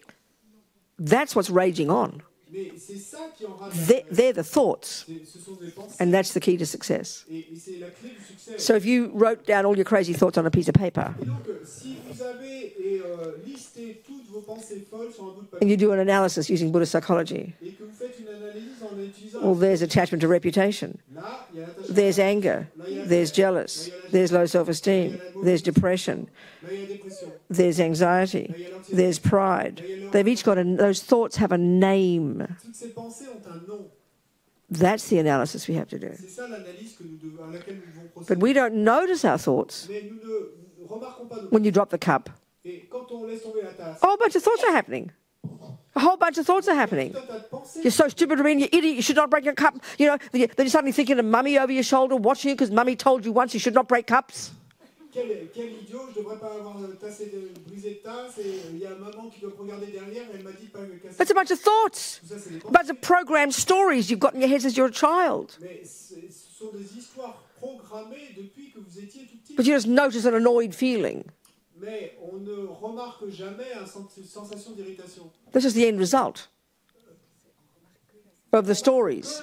That's what's raging on. mais c'est ça qui enrage. They're the thoughts. Ce sont des pensées And that's the key to success. et c'est la clé du succès. So if you wrote down all your crazy thoughts on a piece of paper Et donc, si vous avez listé toutes vos pensées folles sur un bout de and papier you do an analysis using Buddhist psychology, et que vous faites une analyse en utilisant well, there's attachment to reputation. là, il y a l'attachement, There's anger. There's jealous. There's low self-esteem. There's depression. là, il y a la dépression, There's anxiety. There's pride. They've each got those thoughts have a name. toutes ces pensées ont un nom. That's the analysis we have to do. C'est ça l'analyse à laquelle nous devons But procéder. we don't notice our thoughts Mais nous ne remarquons pas nos when you drop the cup. Et quand on laisse tomber la tasse, A whole bunch of thoughts are happening. A whole bunch of thoughts are happening. tout un tas de pensées. You're so stupid, Robina, you idiot, you should not break your cup. You know, then you're suddenly thinking of mummy over your shoulder watching you because mummy told you once you should not break cups. Quel idiot, je ne devrais pas avoir brisé de tasse et il y a maman qui doit me regarder derrière et elle m'a dit de pas me casser. That's a bunch of thoughts. Tout ça, c'est des A pensées. bunch of programmed stories you've got in your head since you're a child. Mais ce sont des histoires programmées depuis que vous étiez tout petit. But you just notice an annoyed feeling. Mais on ne remarque jamais une sensation d'irritation. That's just the end result of the stories.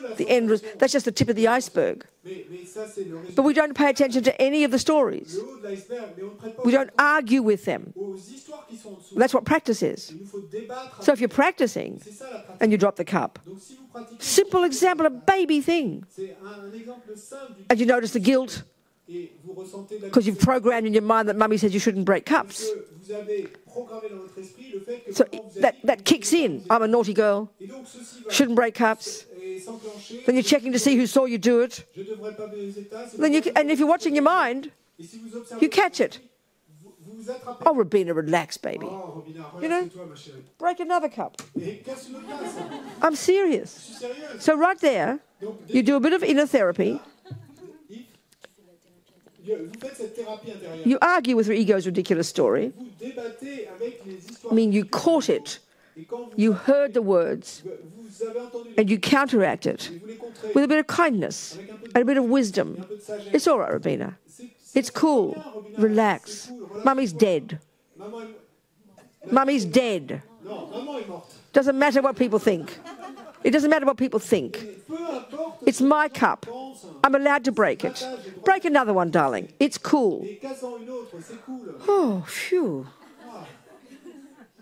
That's just the tip of the iceberg. Mais ça, c'est le résultat. But we don't pay attention to any of the stories. Le haut de l'iceberg, mais on ne prête pas We don't argue with them. aux histoires qui sont en dessous. That's what practice is. Il nous faut débattre. So if you're practicing C'est ça la pratique. and you drop the cup, Donc si vous pratiquez, simple example, a baby thing, c'est un exemple simple du and you notice the guilt et vous ressentez de la because you've programmed in your mind that mummy said you shouldn't break cups. que vous avez programmé dans votre esprit le fait que So maman vous a dit that kicks in. I'm a naughty girl, et donc ceci va shouldn't break cups. s'enclencher. Then you're checking to see who saw you do it. Je devrais pas baiser ta tasse. Then and if you're watching your mind, Et si vous observez you catch it. vous vous attrapez. Oh, Robina, relax, baby. Oh, Robina, You know? relaxe-toi, ma chérie. Break another cup. Et casse une autre tasse. I'm serious. Je suis sérieuse. So right there, Donc, you do a bit of inner therapy. vous faites cette thérapie intérieure. You argue with your ego's ridiculous story. Vous débattez avec les histoires. I mean, you caught it. Et quand vous, You heard the words. vous avez entendu And you counteract it et vous les contrez with a bit of kindness avec un peu de, and a bit of un wisdom. peu de sagesse. It's all right, Robina. C'est It's cool. bien, Robina. Relax. C'est cool, relaxe-toi. Mummy's dead. Maman est... Mummy's dead. Non, maman est morte. Doesn't matter what people think. It doesn't matter what people think. Peu importe. It's my cup. Pense, I'm allowed to break it. Break another one, darling. It's cool. et casse-en une autre, c'est cool. Oh, phew. Ah,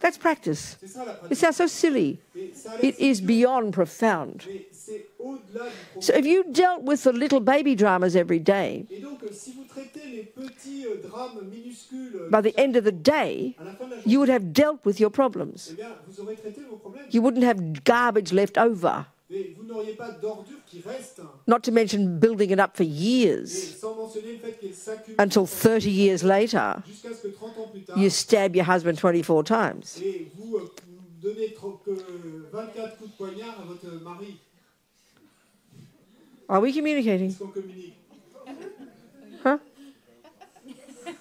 That's practice. c'est ça la It pratique. sounds so silly. Et ça It laisse- is beyond profound. mais c'est au-delà du problème. So if you dealt with the little baby dramas every day, Et donc, si vous traitez les petits drames minuscules by the end of the day, à la fin de la journée, you would have dealt with your problems. eh bien, vous aurez traité vos problèmes. You wouldn't have garbage left over, Et vous n'auriez pas d'ordures qui restent. not to mention building it up for Et years sans mentionner le fait qu'elles s'accumulent until 30 years later, jusqu'à ce que 30 ans plus tard, you stab your husband 24 times. et vous donnez 24 coups de poignard à votre mari. Are we communicating? Est-ce qu'on communique? Huh?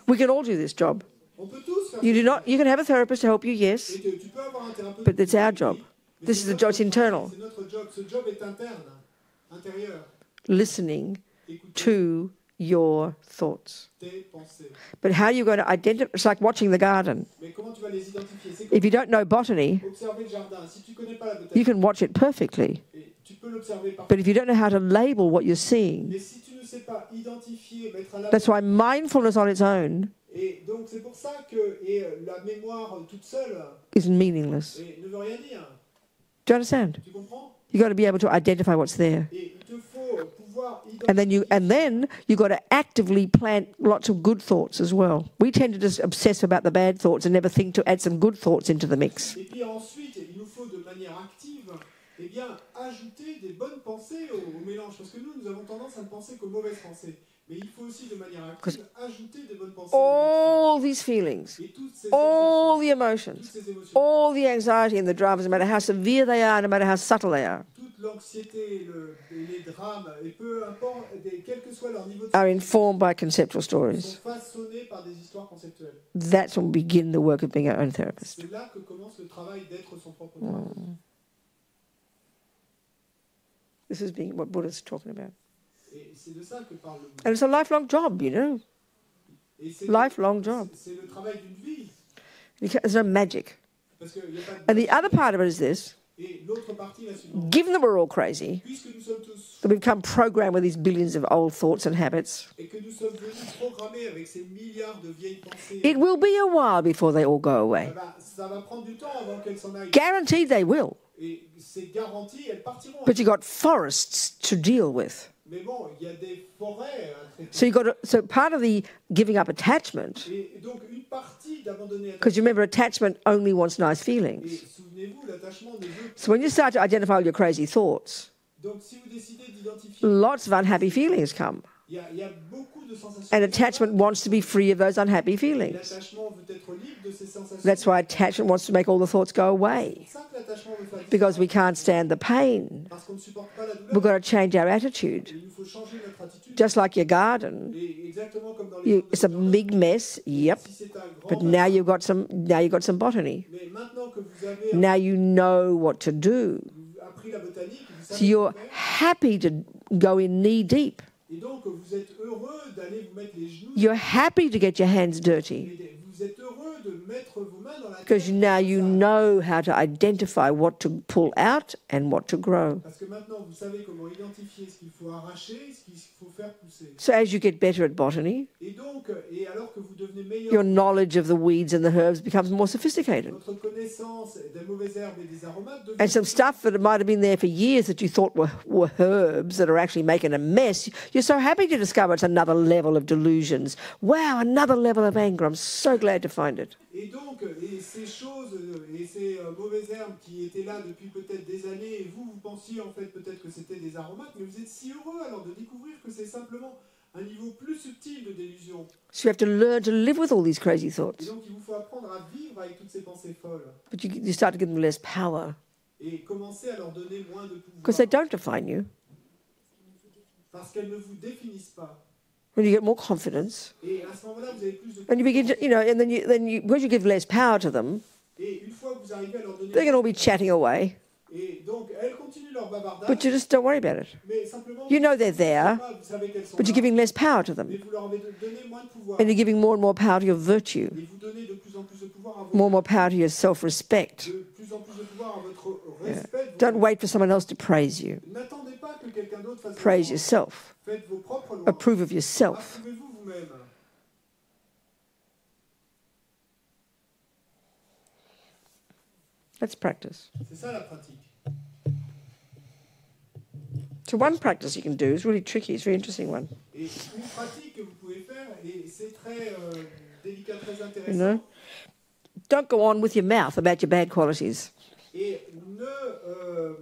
We can all do this job. On peut tous faire You do ça. not. You can have a therapist to help you, yes, Et tu peux avoir un thérapeute. but it's our job. Mais This c'est is the notre job. It's job. internal. C'est notre job. Ce job est interne, intérieur. Listening Écoutez to your thoughts. tes pensées. But how are you going to identify? It's like watching the garden. Mais comment tu vas les identifier? C'est comme If you don't know botany, observer le jardin. Si tu connais pas la you botanique, can watch it perfectly. et tu peux l'observer parfaitement. But if you don't know how to label what you're seeing, Mais si tu ne sais pas identifier, mettre à la that's why mindfulness on its own et donc c'est pour ça que la mémoire toute seule is meaningless. ne veut rien dire. Do you understand? Tu comprends? You've got to be able to identify what's there. Et il te faut pouvoir pouvoir And then you've got to actively plant lots of good thoughts as well. We tend to just obsess about the bad thoughts and never think to add some good thoughts into the mix. Et puis ensuite, il nous faut de manière active, eh bien, ajouter des bonnes pensées au mélange. Parce que nous avons tendance à ne penser qu'aux mauvaises pensées. Mais il faut aussi de manière active ajouter des bonnes pensées. All these feelings, all the emotions, all the anxiety and the dramas, no matter how severe they are, no matter how subtle they are, toute l'anxiété, les drames, et peu importe, quel que soit leur niveau de are informed by conceptual sont stories. façonnés par des histoires conceptuelles. That's when we begin the work of being our own therapist. C'est là que commence le travail d'être son propre thérapeute. This is being what Buddha's talking about. Et c'est de ça que parle le Bouddha. And it's a lifelong job, you know. Et c'est Lifelong job. C'est le travail d'une vie. There's no magic. Parce qu'il y a pas de... And the other part of it is this. Et l'autre partie, la suivante. Given that we're all crazy, Puisque nous sommes tous... that we've become programmed with these billions of old thoughts and habits, Et que nous sommes venus programmés avec ces milliards de vieilles pensées. it will be a while before they all go away. Ça va prendre du temps avant qu'elles s'en aillent. Guaranteed they will. Et c'est garanti, elles partiront. But you've got forests to deal with. Mais bon, il y a des forêts à traiter. So you've got to, so part of the giving up attachment, Et donc une partie d'abandonner because you remember attachment only wants nice Et feelings. souvenez-vous, l'attachement ne veut... So when you start to identify all your crazy thoughts, Donc si vous décidez d'identifier, lots of unhappy feelings come. il y a beaucoup de sensations. And attachment wants to be free of those unhappy feelings. L'attachement veut être libre de ces sensations. That's why attachment wants to make all the thoughts go away, C'est pour ça que l'attachement veut faire because we can't stand the pain. parce qu'on ne supporte pas la douleur. We've got to change our attitude. Il nous faut changer notre attitude. Just like your garden. Et exactement comme dans les It's a big mess, yep. si c'est un grand But now you've got some botany. mais maintenant que vous avez Now you know what to do. appris la botanique, vous So savez you're quoi faire. happy to go in knee deep. Et donc vous êtes heureux d'aller vous mettre les genoux You're happy to get your hands dirty, et vous êtes heureux de mettre vos mains dans la because terre. now you know how to identify what to pull out and what to grow. Parce que maintenant vous savez comment identifier ce qu'il faut arracher, ce qu'il faut faire pousser. So as you get better at botany, Et donc, et alors que vous devenez your meilleur, knowledge of the weeds and the herbs becomes more sophisticated. votre connaissance des mauvaises herbes et des aromates devient And some stuff that might have been there for years that you thought were herbs that are actually making a mess, you're so happy to discover it's another level of delusions. Wow, another level of anger. I'm so glad to find it. Et donc, et ces choses et ces mauvaises herbes qui étaient là depuis peut-être des années, et vous pensiez en fait peut-être que c'était des aromates, mais vous êtes si heureux alors de découvrir que c'est simplement un niveau plus subtil de délusion. So you have to learn to live with all these crazy Et thoughts. donc, il vous faut apprendre à vivre avec toutes ces pensées folles But you start to give them less power et commencer à leur donner moins de because they pouvoir don't define you. parce qu'elles ne vous définissent pas. When you get more confidence, Et à ce moment-là, vous avez plus de and you begin to, and then you, because you give less power to them, Et une fois que vous arrivez à leur donner... they're going to all be chatting away, Et donc, elles continuent leur bavardage, but you just don't worry about it. mais simplement, You know they're there, vous savez qu'elles sont but you're là, giving less power to mais them, vous leur avez donné moins de pouvoir. and you're giving more and more power to your virtue, Et vous donnez de plus en plus de pouvoir à votre... more and more power to your self-respect. De plus en plus de pouvoir à votre respect. de Don't votre- wait for someone else to praise you. N'attendez pas que quelqu'un d'autre fasse Praise vos lois. yourself. Faites vos propres lois. Approve of yourself. Approuvez-vous vous-même. Let's practice. C'est ça la pratique. So one practice you can do is really tricky. It's a very interesting one. Et une pratique que vous pouvez faire, et c'est très délicat, très You intéressant. know, don't go on with your mouth about your bad qualities. Et ne...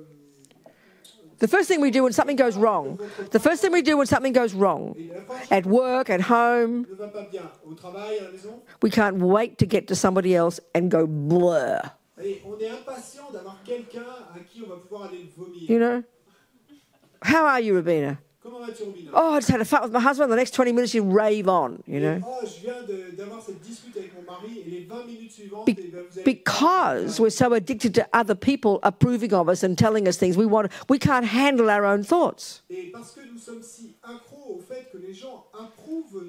The first thing we do when something goes wrong, the first thing we do when something goes wrong, et la première chose at work, at home, qui ne va pas bien au travail, à la maison, we can't wait to get to somebody else and go blur. et on est impatient d'avoir quelqu'un à qui on va pouvoir aller vomir. You know? How are you, Robina? Comment vas-tu, Robina? Oh, I just had a fight with my husband. The next 20 minutes you rave on, you know? Oh, je viens d'avoir cette dispute avec mon mari et les 20 minutes suivantes, Be- eh ben, vous allez... Because we're so addicted to other people approving of us and telling us things we can't handle our own thoughts. Et parce que nous sommes si accros au fait que les gens approuvent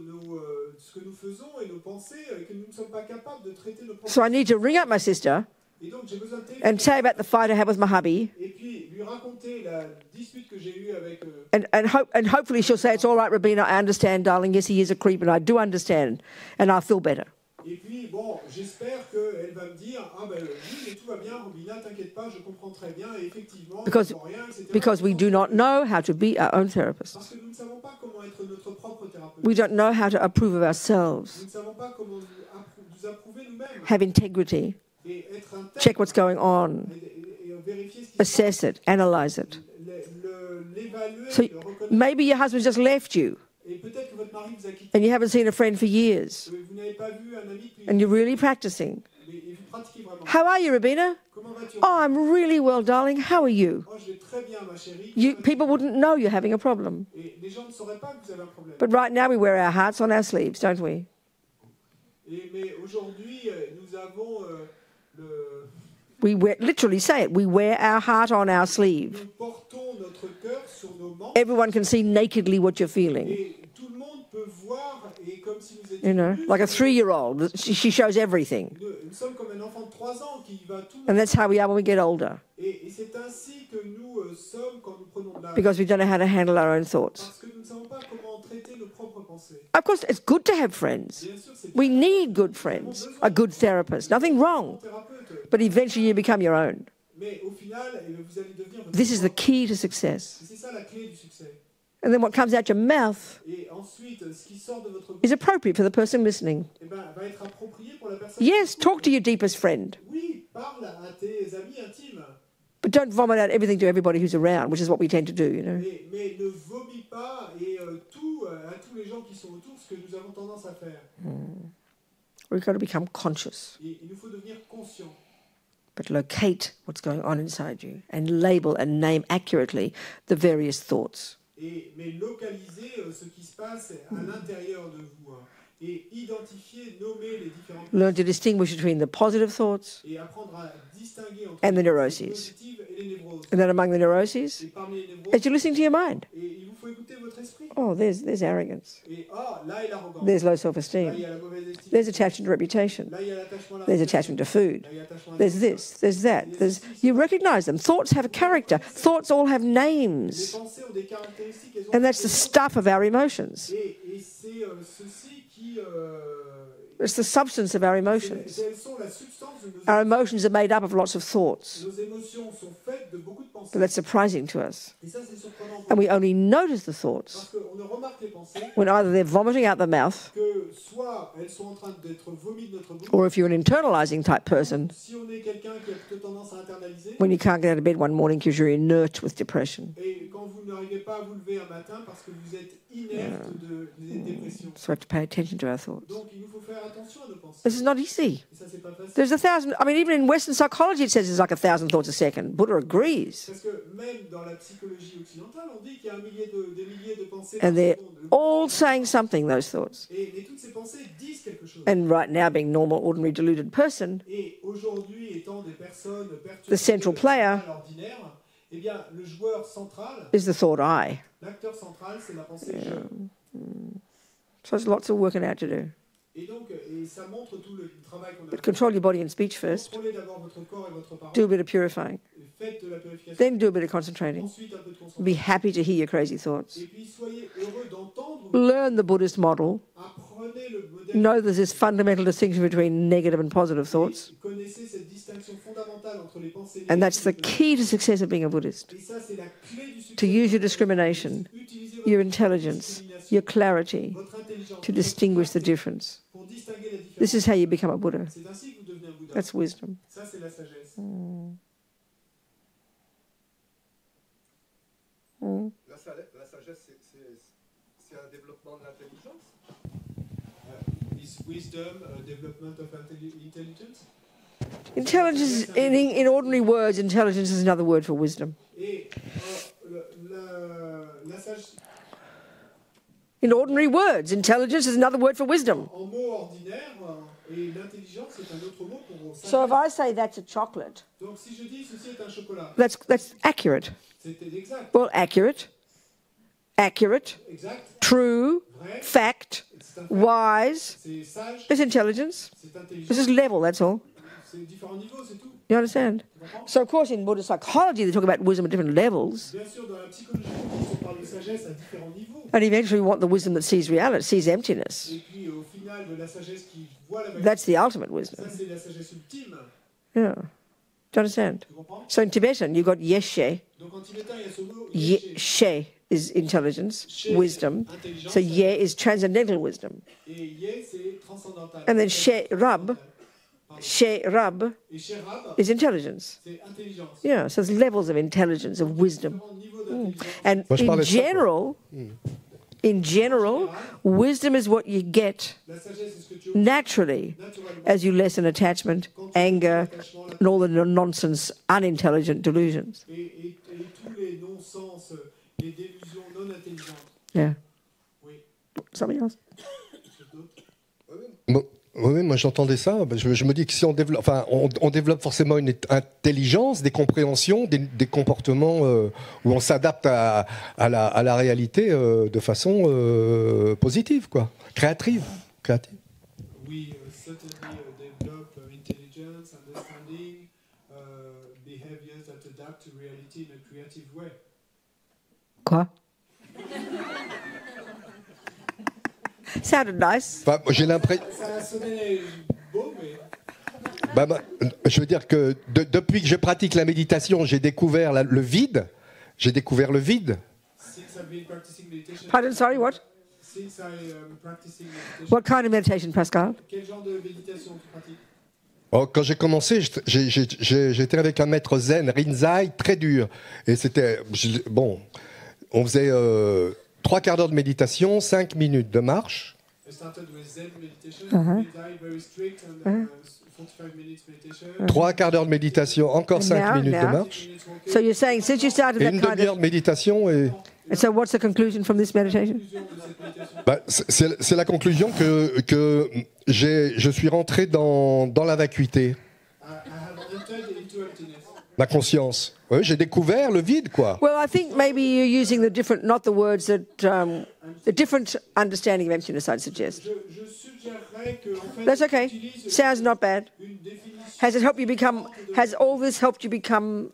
ce que nous faisons et nos pensées, que nous ne sommes pas capables de traiter nos propres... So I need to ring up my sister Et donc j'ai besoin de téléphoner and say about the fight I had with my hubby, et puis lui raconter la dispute que j'ai eue avec... and hopefully she'll say, it's all right, Robina, I understand, darling. Yes, he is a creep, and I do understand, and I'll feel better. Et puis, bon, j'espère qu'elle va me dire, ah ben oui, mais tout va bien, Robina, t'inquiète pas, je comprends très bien, et effectivement, Because, je comprends rien, etc. because we do not know how to be our own Parce therapists. que nous ne savons pas comment être notre propre thérapeute. We don't know how to approve of ourselves, Nous ne savons pas comment nous approuver nous-mêmes. have integrity, Et être intègre, check what's going on, et vérifier ce qui se passe, assess it, analyze it. l'évaluer, So le reconnaître. maybe your husband just left you Et peut-être que votre mari vous a quitté, and you haven't seen a friend for years vous n'avez pas vu un ami depuis, and you're really practicing. et vous pratiquez vraiment. How are you, Robina? Comment vas-tu? Oh, I'm really well, darling. How are you? Oh, je vais très bien, ma chérie. People wouldn't know you're having a problem. Et les gens ne sauraient pas que vous avez un problème. But right now we wear our hearts on our sleeves, don't we? Mais aujourd'hui, nous avons We wear, literally say it, we wear our heart on our sleeve. nous portons notre cœur sur nos manches Everyone can see nakedly what you're feeling. et tout le monde peut voir et comme si nous You étions know, nus, like a 3-year-old, she shows everything. nous sommes comme un enfant de 3 ans qui va tout And that's how we are when we get older, et c'est ainsi que nous sommes quand nous prenons de l'âge because we don't know how to handle our own thoughts. parce que nous ne savons pas comment traiter nos propres pensées. Of course, it's good to have friends. Bien sûr, c'est We need good friends, a good therapist, nothing wrong. thérapeute, But eventually you become your own. mais au final, vous allez devenir votre This is the propre. key to success. C'est ça la clé du succès. And then what comes out your mouth Et ensuite, ce qui sort de votre bouche is appropriate for the person listening. eh ben, va être approprié pour la personne. Yes, talk to your deepest friend, Oui, parle à tes amis intimes, but don't vomit out everything to everybody who's around, which is what we tend to do, you know. mais ne vomis pas et tout à tous les gens qui sont autour, ce que nous avons tendance à faire. We've got to become conscious, Et il nous faut devenir conscient. but locate what's going on inside you and label and name accurately the various thoughts. Mais localiser ce qui se passe à l'intérieur de vous. Et identifier, nommer les différentes Learn to distinguish between the positive thoughts et apprendre à distinguer entre and the les neuroses. positives et les névroses. And then among the neuroses, Et parmi les névroses, as you're listening to your mind, et il vous faut écouter votre esprit. oh, there's arrogance, Et là est l'arrogance. there's low Là, il self-esteem, y a la mauvaise estime. there's attachment to reputation, Là, il y a l'attachement à la there's réputation. attachment to food, Là, il y a l'attachement à la there's this, there's that. You recognize them. Thoughts have a character. Thoughts all have Les names. pensées ont des caractéristiques. Elles ont And that's the des noms. stuff of our emotions. Et c'est ceci qui... It's the substance of our emotions. elles sont la substance de nos Our emotions are made up of lots of thoughts. Nos émotions sont faites de beaucoup de pensées. But that's surprising to us. Et ça, c'est surprenant. And we only notice the Parce thoughts qu'on ne remarque les pensées when either they're vomiting out the mouth, que soit elles sont en train d'être vomies de notre bouche, or if you're an internalizing type person, si on est quelqu'un qui a plutôt tendance à internaliser, when you can't get out of bed one morning because you're inert with depression. et quand vous n'arrivez pas à vous lever un matin parce que vous êtes inerte de dépression. So we have to pay attention to our thoughts. Donc, il nous faut faire attention à nos pensées. This is not easy. Et ça, c'est pas facile. There's 1,000, I mean, even in Western psychology it says there's like 1,000 thoughts a second. Buddha agrees. Parce que même dans la psychologie occidentale, on dit qu'il y a des milliers de pensées And par they're seconde. all saying something, those thoughts. Et toutes ces pensées disent quelque chose. And right now, being normal, ordinary, deluded person, Et aujourd'hui, étant des personnes perturbées, The central player ordinaires, eh bien, le joueur central, is the thought I. l'acteur central, c'est la pensée je. So there's lots of working out to do. Et donc, ça montre tout le travail qu'on a But fait. control your body and speech first. Contrôlez d'abord votre corps et votre parole. Do a bit of purifying. Faites de la purification. Then do a bit of concentrating. Ensuite, un peu de concentration. Be happy to hear your crazy thoughts. Et puis, soyez heureux d'entendre. Learn the Buddhist model. Apprenez le modèle. Know there's this fundamental distinction between negative and positive thoughts. Connaissez cette distinction fondamentale entre les pensées And that's the négatives et key to success of being a Buddhist. Et ça, c'est la clé du succès. To use your discrimination, Utilisez your votre intelligence, discrimination, your clarity votre intelligence, to distinguish the difference. pour distinguer la différence. This is how you become a Buddha. C'est ainsi que vous devenez un Bouddha. That's wisdom. Ça, c'est la sagesse. La sagesse, c'est un développement de l'intelligence. Is wisdom a development of intelligence? Intelligence, in ordinary words, intelligence is another word for wisdom. Et la sagesse, In ordinary words, intelligence is another word for wisdom. en mots ordinaires, et l'intelligence, c'est un autre mot pour sagesse. So if I say that's a chocolate, Donc, si je dis ceci est un chocolat, that's accurate. c'était exact. Well, accurate, Exact, true, vrai, fact, c'est un fait, wise c'est sage, is intelligence. c'est This intelligent. is level, that's all. C'est différents niveaux, c'est tout. You understand? Tu comprends? So, of course, in Buddhist psychology, they talk about wisdom at different levels. Bien sûr, dans la psychologie, on parle de sagesse à différents niveaux. And eventually, we want the wisdom that sees reality, sees emptiness. Et puis, au final, générale de la sagesse qui voit la That's the ultimate wisdom. Ça, c'est la sagesse ultime. Yeah. Do you understand? Tu comprends? So in Tibetan, you've got yeshe. Donc en tibétain, il y a ce mot Yeshe is intelligence, She, wisdom. intelligence. So ye is transcendental wisdom. Et ye, c'est transcendantal. And then she rab, she rab Et sherab, is intelligence. c'est intelligence. Yeah, so there's levels of intelligence, of wisdom. Différents niveaux d'intelligence. And Moi, je in parlais de ça, general, wisdom is what you get La sagesse, c'est ce que tu naturally naturellement. as you lessen attachment, anger, and all the nonsense, unintelligent delusions. Et tous les non-sens, les délusions non intelligentes. Yeah. Oui. Something else? Oui, moi j'entendais ça. Je me dis que si on développe, enfin, on développe forcément une intelligence, des compréhensions, des comportements où on s'adapte à la réalité de façon positive, quoi, créative. We certainly develop intelligence, understanding, behaviors that adapt to reality in a creative way. Quoi? Sounded nice. Enfin, j'ai l'impression. Ça a sonné beau, mais Je veux dire que depuis que je pratique la méditation, j'ai découvert le vide. J'ai découvert le vide. since I've been practicing meditation, Pardon, sorry, what? since I am practicing meditation, What kind of meditation, Pascal? quel genre de méditation tu pratiques? Oh, quand j'ai commencé, j'étais avec un maître zen, Rinzai, très dur. Et c'était. Bon, on faisait 3 quarts d'heure de méditation, 5 minutes de marche. I started with Zen meditation, very strict, and 45 minutes meditation. 3 quarts d'heure de méditation, encore 5 Now, minutes de now. marche. Minutes walking. So you're saying since you started Et that une kind demi-heure of... de méditation. Et, So what's the conclusion from this meditation? Conclusion de cette méditation. c'est la conclusion que je suis rentré dans la vacuité, I have entered into emptiness. ma conscience. Oui, j'ai découvert le vide, quoi. Well, I think maybe you're using the different, not the words that, a different understanding of emptiness, I'd suggest. Je suggérerais que, en fait, That's okay. tu utilises Sounds not bad. une définition. Has it helped you become, has all this helped you become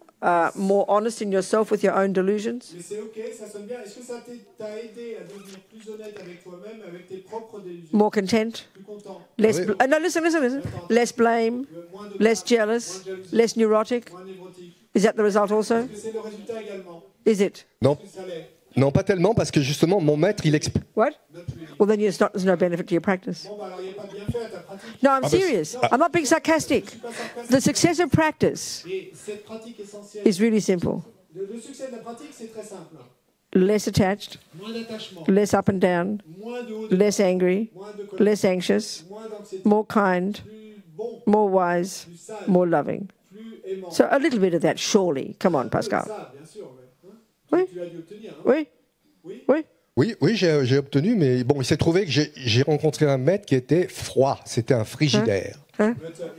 more honest in yourself with your own delusions? Mais c'est ok, ça sonne bien. Est-ce que ça t'a aidé à devenir plus honnête avec toi-même, avec tes propres délusions? More content? Plus content, Less, Oui. no, listen. Less blame? moins de Less crainte, jealous? moins de jalousie, Less neurotic? moins névrotique. Is that the result also? Est-ce que c'est le résultat également? Is it? Non, Est-ce que ça l'est? non, pas tellement, parce que justement, mon maître, il explique. What? Not really. Well, then there's no benefit to your practice. Bon, bah alors il n'y a pas de bienfait à ta pratique. No, I'm but- serious. I'm not being sarcastic. Je suis pas sarcastique. The success of practice Et cette pratique essentielle, is really simple. le succès de la pratique, c'est très simple. Less attached, Moins d'attachement, less up and down, moins de haut de less angry, moins de colère, less anxious, moins d'anxiété, more kind, plus bon, more wise, plus sage, more loving. plus aimant. So a little bit of that, surely. Come on, Pascal. Ça, bien sûr. Ouais. Hein? Oui. Tu as dû obtenir. Hein? Oui, Oui. oui. Oui, j'ai obtenu, mais bon, il s'est trouvé que j'ai rencontré un maître qui était froid. C'était un frigidaire. But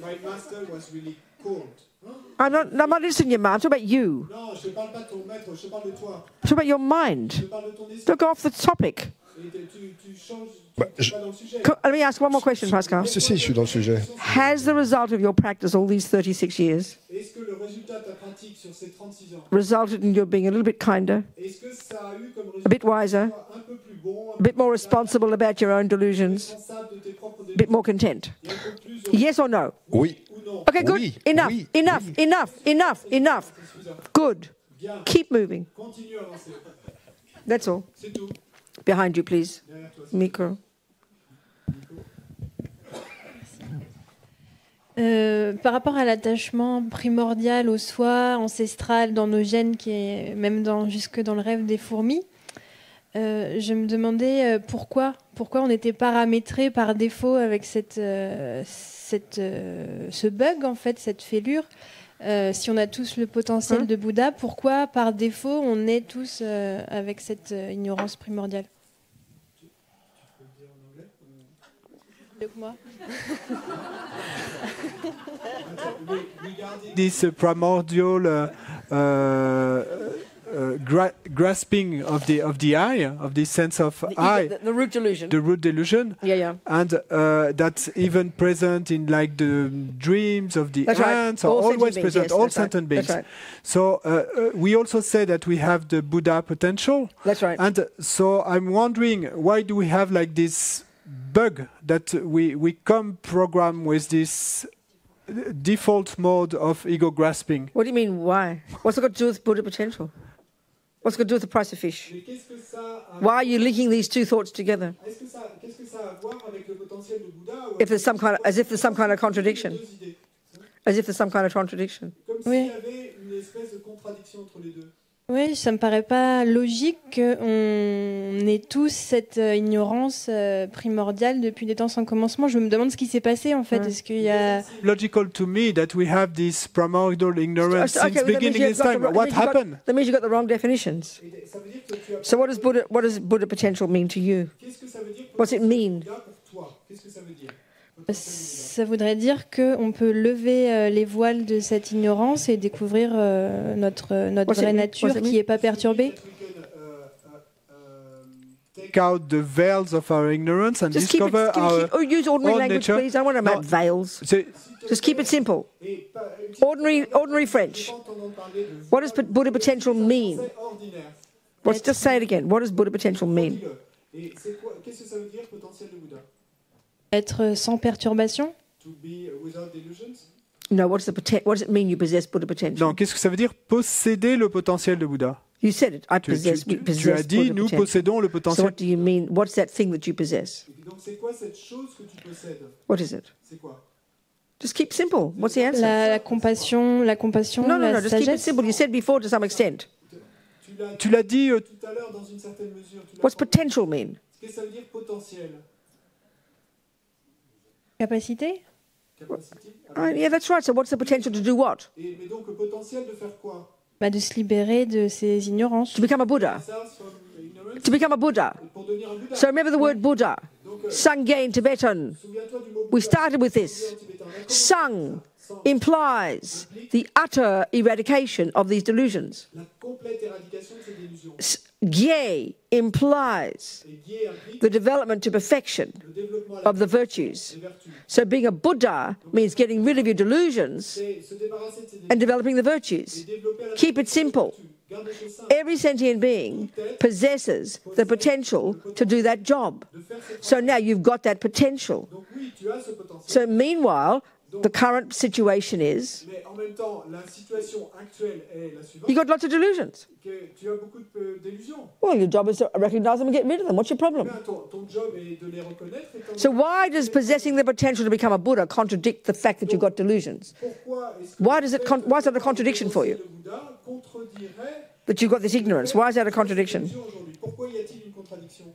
my master was really cold. Hein? I'm not listening to your mind. I'm talking about you. Non, je ne parle pas de ton maître, je parle de toi. I'm talking about your mind. Je parle de ton esprit. Don't go off the topic. Et tu changes, Bah, tu n'es pas dans le sujet. Let me ask one more question, Pascal. Si, je suis dans le sujet. Has the result of your practice all these 36 years Est-ce que le résultat de ta pratique sur ces 36 ans, resulted in your being a little bit kinder, est-ce que ça a eu comme a bit résultat wiser, un peu plus bon, a bit more responsible about your own delusions, responsable de tes propres a bit décisions, more content? et un peu plus Yes or no? Oui. ou non? Okay, good. Oui, Enough, oui, enough, oui. enough. C'est suffisant. Good. Bien, Keep moving. continue à avancer. That's all. C'est tout. Behind you, please. Derrière toi. Micro. Par rapport à l'attachement primordial au soi, ancestral, dans nos gènes, qui est même jusque dans le rêve des fourmis, je me demandais pourquoi on était paramétré par défaut avec ce bug, en fait, cette fêlure. Si on a tous le potentiel de Bouddha, pourquoi par défaut on est tous avec cette ignorance primordiale? Tu peux le dire en anglais? Mieux que moi. This primordial grasping of the I, of the sense of I, The root delusion. the root delusion, Yeah. and that's even present in like the dreams of the That's right. ants, All are always sentient beings, present, yes, all that's right. sentient beings. That's right. So we also say that we have the Buddha potential, That's right. and so I'm wondering, why do we have like this bug that we come programmed with this default mode of ego grasping. What do you mean, why? What's it got to do with Buddha potential? What's it got to do with the price of fish? Mais qu'est-ce que ça a- Why are you linking these two thoughts together? qu'est-ce que ça a à voir avec le potentiel de Bouddha ou If there's some kind of, as if there's some kind of contradiction. deux idées? As if there's some kind of contradiction. Comme s'il Oui. y avait une espèce de contradiction entre les deux. Oui, ça me paraît pas logique qu'on ait tous cette ignorance primordiale depuis des temps sans commencement. Je me demande ce qui s'est passé en fait. Ouais. Est-ce qu'il y a... Logical to me that we have this primordial ignorance Okay, since well, that means beginning you've in got the time. wrong- What that means you've got- happened? That means you've got the wrong definitions. Et ça veut dire que tu as So what does Buddha potential mean to you? Qu'est-ce que ça veut dire What's it mean? Bouddha pour toi? Qu'est-ce que ça veut dire? Ça voudrait dire qu'on peut lever les voiles de cette ignorance et découvrir notre What's it vraie mean? nature What's it qui mean? n'est pas perturbée. That we can, Take out the veils of our ignorance and Just keep it, discover our oh, use ordinary own language, nature. please. I don't want to No. make veils. C'est- Just keep it simple. et pas- Ordinary French. J'ai pas entendu parler de What does Buddha potential mean? français ordinaire. Let's just say it again. What does Buddha potential mean? Dis-le. Et c'est quoi? Qu'est-ce que ça veut dire potentiel de Bouddha? Être sans perturbation. To be without delusions? No, what does it mean you possess Buddha potential? Non, qu'est-ce que ça veut dire posséder le potentiel de Bouddha? You said it. I Tu possess. We as possess dit, Buddha nous potential. possédons le So potentiel. what do you mean? What's that thing that you possess? Et donc c'est quoi cette chose que tu possèdes? What is it? C'est quoi? Just keep simple. What's the answer? La compassion, No, la just keep it sagesse. simple. You said before to some extent. Tu l'as dit Tout à l'heure dans une certaine mesure. Tu l'as What's pas- potential mean? Qu'est-ce que ça veut dire potentiel? Capacité. Capacité? Yeah, that's right. So what's the potential to do what? Mais donc le potentiel de faire quoi? De se libérer de ses ignorances. To become a Buddha. Ourselves from ignorance? To become a Buddha. Pour devenir un Bouddha. So remember the word Buddha. Donc Sangye in Tibetan. souviens-toi du mot We Bouddha. started with this. Sang implies the utter eradication of these delusions. La complète éradication de ces délusions. Gye implies Et Gye implique the development to perfection le développement à la of the virtues. des vertus. So being a Buddha means getting rid of your delusions C'est se débarrasser de ces and délusions developing the et virtues. développer à la Keep it simple. Garde les choses simples. Every sentient being possesses the potential to do that job. De faire cette So now you've got that potential. Donc oui, tu as ce potentiel. So meanwhile, the current situation is Mais en même temps, la situation actuelle est la suivante. you got lots of delusions. Que tu as beaucoup d'illusions. Well, your job is to recognize them and get rid of them. What's your problem? Bien, ton job est de les reconnaître. Et So why does possessing the potential to become a Buddha contradict the fact that you've got delusions? pourquoi est-ce que Why does it why is that a contradiction for you? le Bouddha contredirait That you've got this ignorance? Why is that a contradiction? l'illusion aujourd'hui? Pourquoi y a-t-il une contradiction?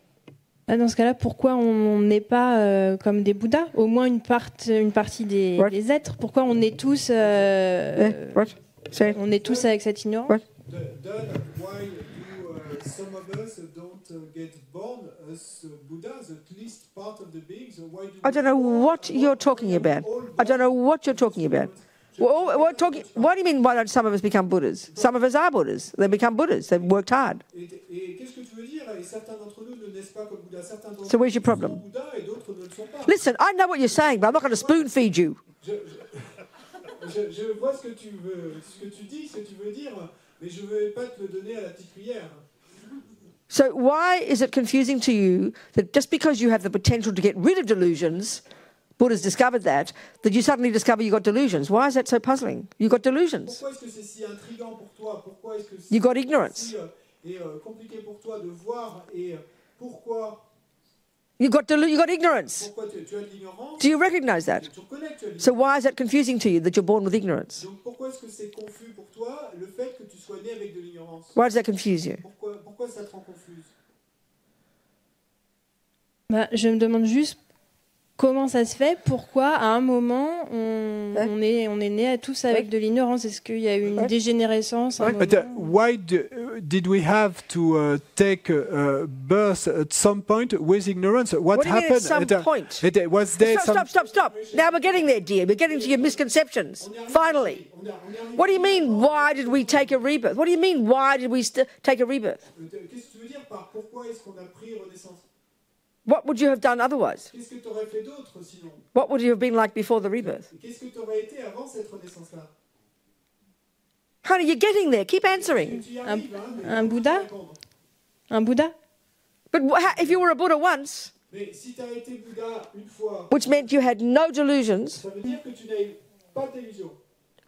Dans ce cas-là, pourquoi on n'est pas comme des Bouddhas? Au moins une partie des êtres. Pourquoi on est tous, What? Say it. on est tous avec cette ignorance? What? Then why do some of us don't get born as Buddhas, at least part of the beings? Why do I don't know what you're talking about. I don't know what you're talking about. What do you mean, why don't some of us become Buddhas? Some of us are Buddhas. They become Buddhas. They've worked hard. Et qu'est-ce que tu veux dire? Et certains d'entre nous ne naissent pas comme Bouddha. Certains d'entre So where's your nous problem? sont Bouddhas et d'autres ne le sont pas. Listen, I know what you're saying, but I'm not going to spoon feed you. Je vois ce que tu dis, ce que tu veux dire, mais je ne vais pas te le donner à la petite cuillère. So why is it confusing to you that just because you have the potential to get rid of delusions, Buddha's discovered that you suddenly discover you got delusions? Why is that so puzzling? You got delusions. Pourquoi est-ce que c'est si intriguant pour toi? Pourquoi est-ce que You got c'est ignorance. si compliqué pour toi de voir et pourquoi You got ignorance. tu as de l'ignorance? Do you recognize that? Tu reconnais que tu as de l'ignorance. So why is that confusing to you that you're born with ignorance? Donc pourquoi est-ce que c'est confus pour toi le fait que tu sois né avec de l'ignorance? Why does that confuse you? Pourquoi ça te rend confuse? Je me demande juste comment ça se fait, pourquoi à un moment on est né tous avec de l'ignorance. Est-ce qu'il y a eu une dégénérescence à un But moment? why did we have to take birth at some point with ignorance? What What do you mean at happened? some point? Was there some? Stop. Now we're getting there, dear. We're getting to your misconceptions. Finally. What do you mean, why did we take a rebirth? What do you mean, why did we take a rebirth? Qu'est-ce que tu veux dire par pourquoi est-ce qu'on a pris renaissance? What would you have done otherwise? Qu'est-ce que tu aurais fait d'autre sinon? What would you have been like before the rebirth? Qu'est-ce que tu aurais été avant cette renaissance-là? Honey, you're getting there. Keep answering. Tu y arrives, hein, mais Un Bouddha? répondre. Un Bouddha? But if you were a Buddha once, Mais si tu as été Bouddha une fois, which meant you had no delusions, ça veut dire que tu n'as pas d'illusion.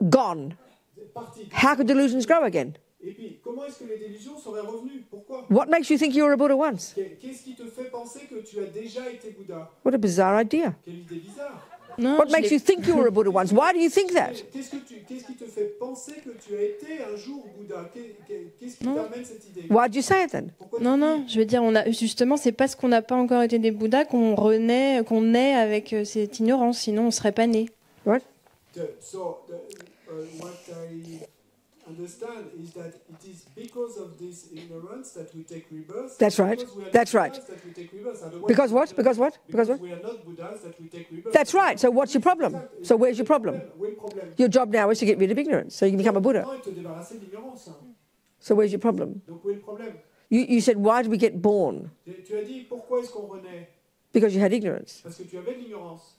gone. C'est parti. How could delusions grow again? Et puis, comment est-ce que les délusions seraient revenues? Pourquoi? What makes you think you were a Buddha once? Qu'est-ce qui te fait penser que tu as déjà été Bouddha? What a bizarre idea. Quelle idée bizarre. Non, What je makes l'ai- you think you were a Buddha once? Why do you think that? Qu'est-ce qui te fait penser que tu as été un jour Bouddha? Qu'est-ce qui t'amène cette idée? Why'd you say it then? Pourquoi tu Non, dis- non, je veux dire, justement, c'est parce qu'on n'a pas encore été des Bouddhas qu'on naît avec cette ignorance, sinon on ne serait pas né. Right? What I understand is that it is because of this ignorance that we take rebirth. That's right. Because we are not That's right. Buddhas that we take rebirth. Otherwise, Because what? Because what? Because Because what? we are not Buddhas that we take rebirth. That's right. So what's your problem? So where's your problem? Où est le problème? Your job now is to get rid of ignorance, so you can become a Buddha. Non, il te débarrasser de l'ignorance. So where's your problem? Donc où est le problème? You said, why did we get born? Tu as dit pourquoi est-ce qu'on renaît? Because you had ignorance. Parce que tu avais de l'ignorance.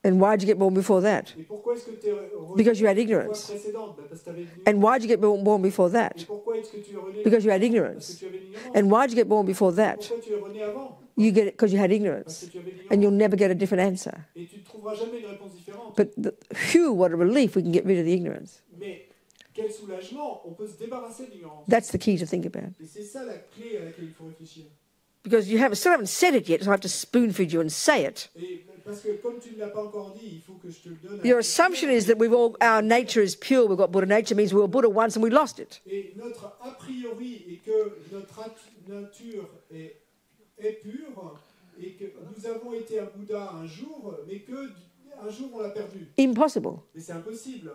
And why did you get born before that? Et pourquoi est-ce que tu es rené? Because you had La fois ignorance. précédente? Ben, parce que tu avais de l'ignorance. And why did you get born before Et that? pourquoi est-ce que tu es rené? Because you had Parce ignorance. que tu avais de l'ignorance. And why did you get born before that? Pourquoi tu es rené avant? You get it because you had Parce ignorance. que tu avais de And you'll l'ignorance. never get a different answer. Et tu ne trouveras jamais une réponse différente. But phew, what a relief we can get rid of the ignorance. Mais quel soulagement, on peut se débarrasser de l'ignorance. That's the key to think about. Et c'est ça la clé à laquelle il faut réfléchir. Because you still haven't said it yet, so I have to spoon feed you and say it. Et parce que comme tu ne l'as pas encore dit, il faut que je te le donne. Your assumption is that our nature is pure, we've got Buddha nature, means we were Buddha once and we lost it. Et notre a priori est que notre nature est pure et que nous avons été un Bouddha un jour, mais que un jour on l'a perdu. Impossible. Mais c'est impossible.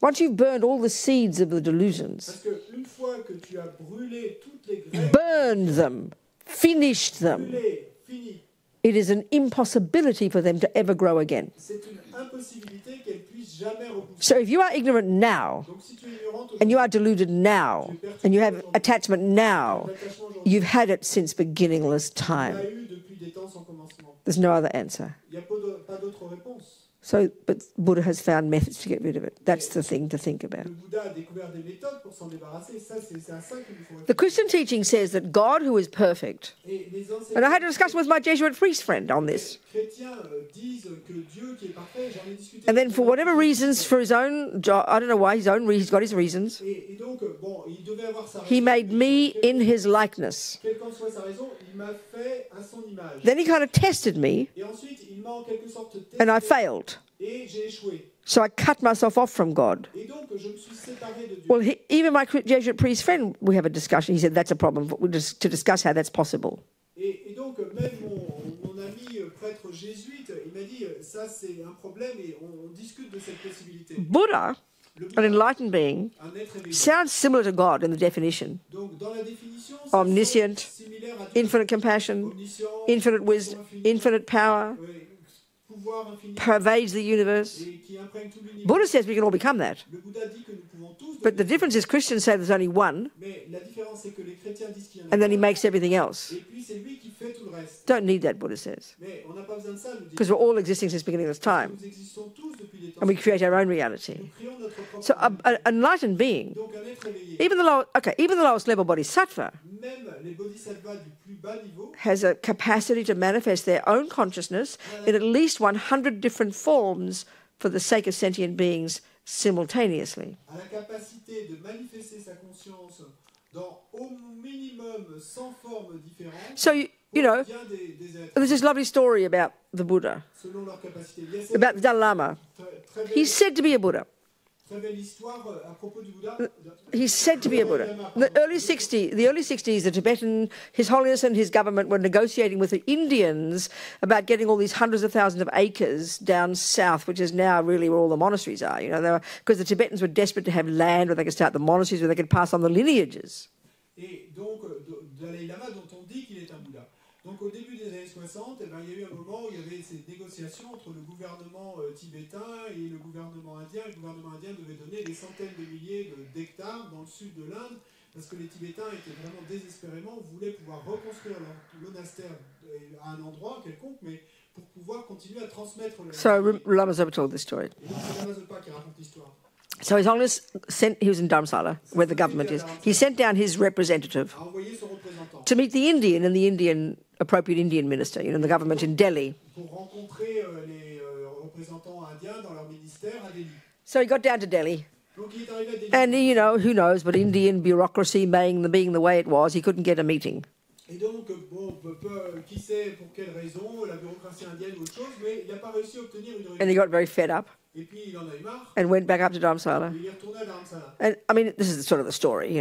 Once you've burned all the seeds of the delusions, Parce que une fois que tu as brûlé toutes les graines, burned them, finished them, brûlé, fini, it is an impossibility for them to ever grow again. c'est une impossibilité qu'elle puisse jamais repousser. So if you are ignorant now, Donc si tu es ignorante and you are deluded now, and you have attachment now, l'attachement aujourd'hui, you've had it since beginningless on l'a time. eu depuis des temps sans commencement. There's no other answer. Il n'y a pas d'autre réponse. So, but Buddha has found methods to get rid of it. That's the thing to think about. Le Bouddha a découvert des méthodes pour s'en débarrasser. Ça, c'est à ça qu'il nous faut réfléchir. The Christian teaching says that God, who is perfect, Et les and I enseignants had a discussion with my Jesuit priest friend on this, chrétiens disent que Dieu qui est parfait, j'en ai discuté. and then for whatever reasons, for his own job, I don't know why, he's got his reasons, Et donc, bon, il devait avoir sa raison. he made me in his likeness. Quelle qu'en soit sa raison, il m'a fait à son image. Then he kind of tested me, Et ensuite, il m'a en quelque sorte and I testé failed. et j'ai échoué. So I cut myself off from God. Et donc, je me suis séparé de Dieu. Well, even my Jesuit priest friend, we have a discussion. He said that's a problem to discuss how that's possible. Et donc, même mon ami prêtre jésuite, il m'a dit, ça c'est un problème et on discute de cette possibilité. Buddha, Le an Bouddha, enlightened being, un être éveillé. sounds similar to God in the definition. Donc, dans la définition, ça Omniscient, sonne similaire à Dieu. Infinite compassion, Omniscient, infinite wisdom, infini, infinite power, pouvoir infini, pervades the universe. et qui imprègne tout l'univers. Buddha says we can all become that. Le Bouddha dit que nous pouvons tous But the devenir. difference is Christians say there's only one, Mais la différence, c'est que les chrétiens disent qu'il y en a and then he un, makes everything else. et puis c'est lui qui fait tout le reste. Don't need that, Buddha says, Mais on n'a pas besoin de ça, nous dit. because we're all existing since beginningless time, Nous existons tous depuis des temps. and we create our own reality. Nous créons notre propre So monde. an enlightened being, Donc un être éveillé, even the lowest level bodhisattva, même les bodhisattvas du plus bas niveau, has a capacity to manifest their own consciousness in at least 100 different forms for the sake of sentient beings simultaneously. a la capacité de manifester sa conscience dans au minimum 100 formes différentes, So, you know, bien des êtres, there's this lovely story about the Buddha, selon leur capacité. Il y a cette about the Dalai Lama. très belle, He's said to be a Buddha. très belle histoire à propos du Bouddha. He's said to be a Buddha. In the early 60s, the Tibetan, His Holiness and his government were negotiating with the Indians about getting all these hundreds of thousands of acres down south, which is now really where all the monasteries are. You know, because the Tibetans were desperate to have land where they could start the monasteries, where they could pass on the lineages. Et donc, Dalai Lama, dont on dit qu'il est un Bouddha. Donc, au début des années 60, eh ben, il y a eu un moment où il y avait ces négociations entre le gouvernement tibétain et le gouvernement indien. Le gouvernement indien devait donner des centaines de milliers d'hectares dans le sud de l'Inde, parce que les Tibétains étaient vraiment désespérément, voulaient pouvoir reconstruire leur monastère à un endroit quelconque, mais pour pouvoir continuer à transmettre le... So Lama's ever told this story. Et donc, c'est Lama Zopa qui raconte l'histoire. So His Holiness he was in Dharamsala, where the government is. He sent down his representative A envoyé son représentant to meet the Indian in the Indian appropriate Indian minister, the government in Delhi. Pour rencontrer les représentants indiens dans leur ministère à Delhi. So he got down to Delhi. Donc il est arrivé à Delhi. And, who knows, but Indian bureaucracy being the way it was, he couldn't get a meeting. Et donc, bon, qui sait pour quelle raison, la bureaucratie indienne ou autre chose, mais il n'a pas réussi à obtenir une And he réunion. got very fed up Et puis il en a eu marre, and went back up to Dharamsala. et il est retourné à Dharamsala. And, I mean, this is sort of the story,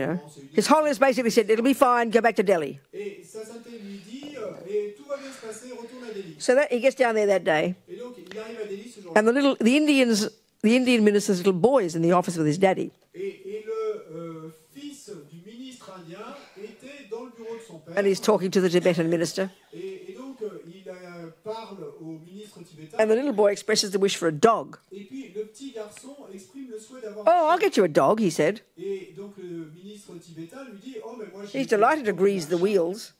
His Holiness basically said, it'll be fine, go back to Delhi. Et sa sainteté lui dit, et tout va bien se passer, retourne à Delhi. So he gets down there that day, Et donc, il arrive à Delhi ce jour-là. and the Indian minister's little boy is in the office with his daddy. Et le fils du ministre indien était dans le bureau de son père. And he's talking to the Tibetan minister. Et donc, il parle au ministre tibétain. And the little boy expresses the wish for a dog. Et puis, le petit garçon exprime le souhait d'avoir Oh, un I'll chien. get you a dog, he said. Et donc, le ministre tibétain lui dit, oh, mais moi, j'ai... He's delighted to grease the wheels.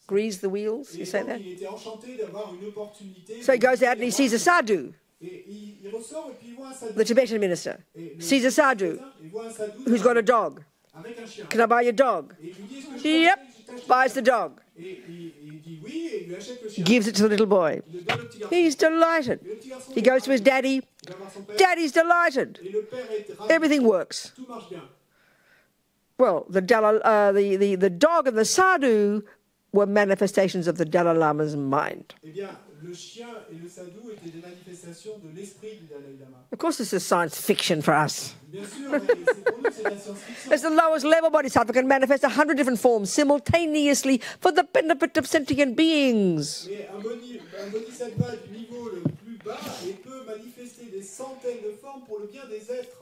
Grease the wheels, you Et say donc, that? il était enchanté d'avoir une opportunité. So he goes out and he sees a sadhu, Et il ressort et puis il voit un sadhu. the Tibetan minister. Et le Sees a sadhu il voit un sadhu who's got a dog. avec un chien. Can I buy your dog? Et il lui dit, est-ce que je peux Yep, t'acheter buys the dog. Et il dit oui et il lui achète le chien. Gives it to the little boy. Il le donne au petit garçon. He's delighted. Et le petit garçon, He goes to his daddy. il va voir son père. Daddy's delighted. Et le père est ravi. Everything works. Tout marche bien. Well, the dog and the sadhu were manifestations of the Dalai Lama's mind. Eh bien, le chien et le sadhu étaient des manifestations de l'esprit du Dalai Lama. Of course, this is science fiction for us. Bien sûr, mais pour nous, c'est de la science-fiction. As the lowest level bodhisattva can manifest 100 different forms simultaneously for the benefit of sentient beings. Mais un bodhisattva du niveau le plus bas peut manifester des centaines de formes pour le bien des êtres.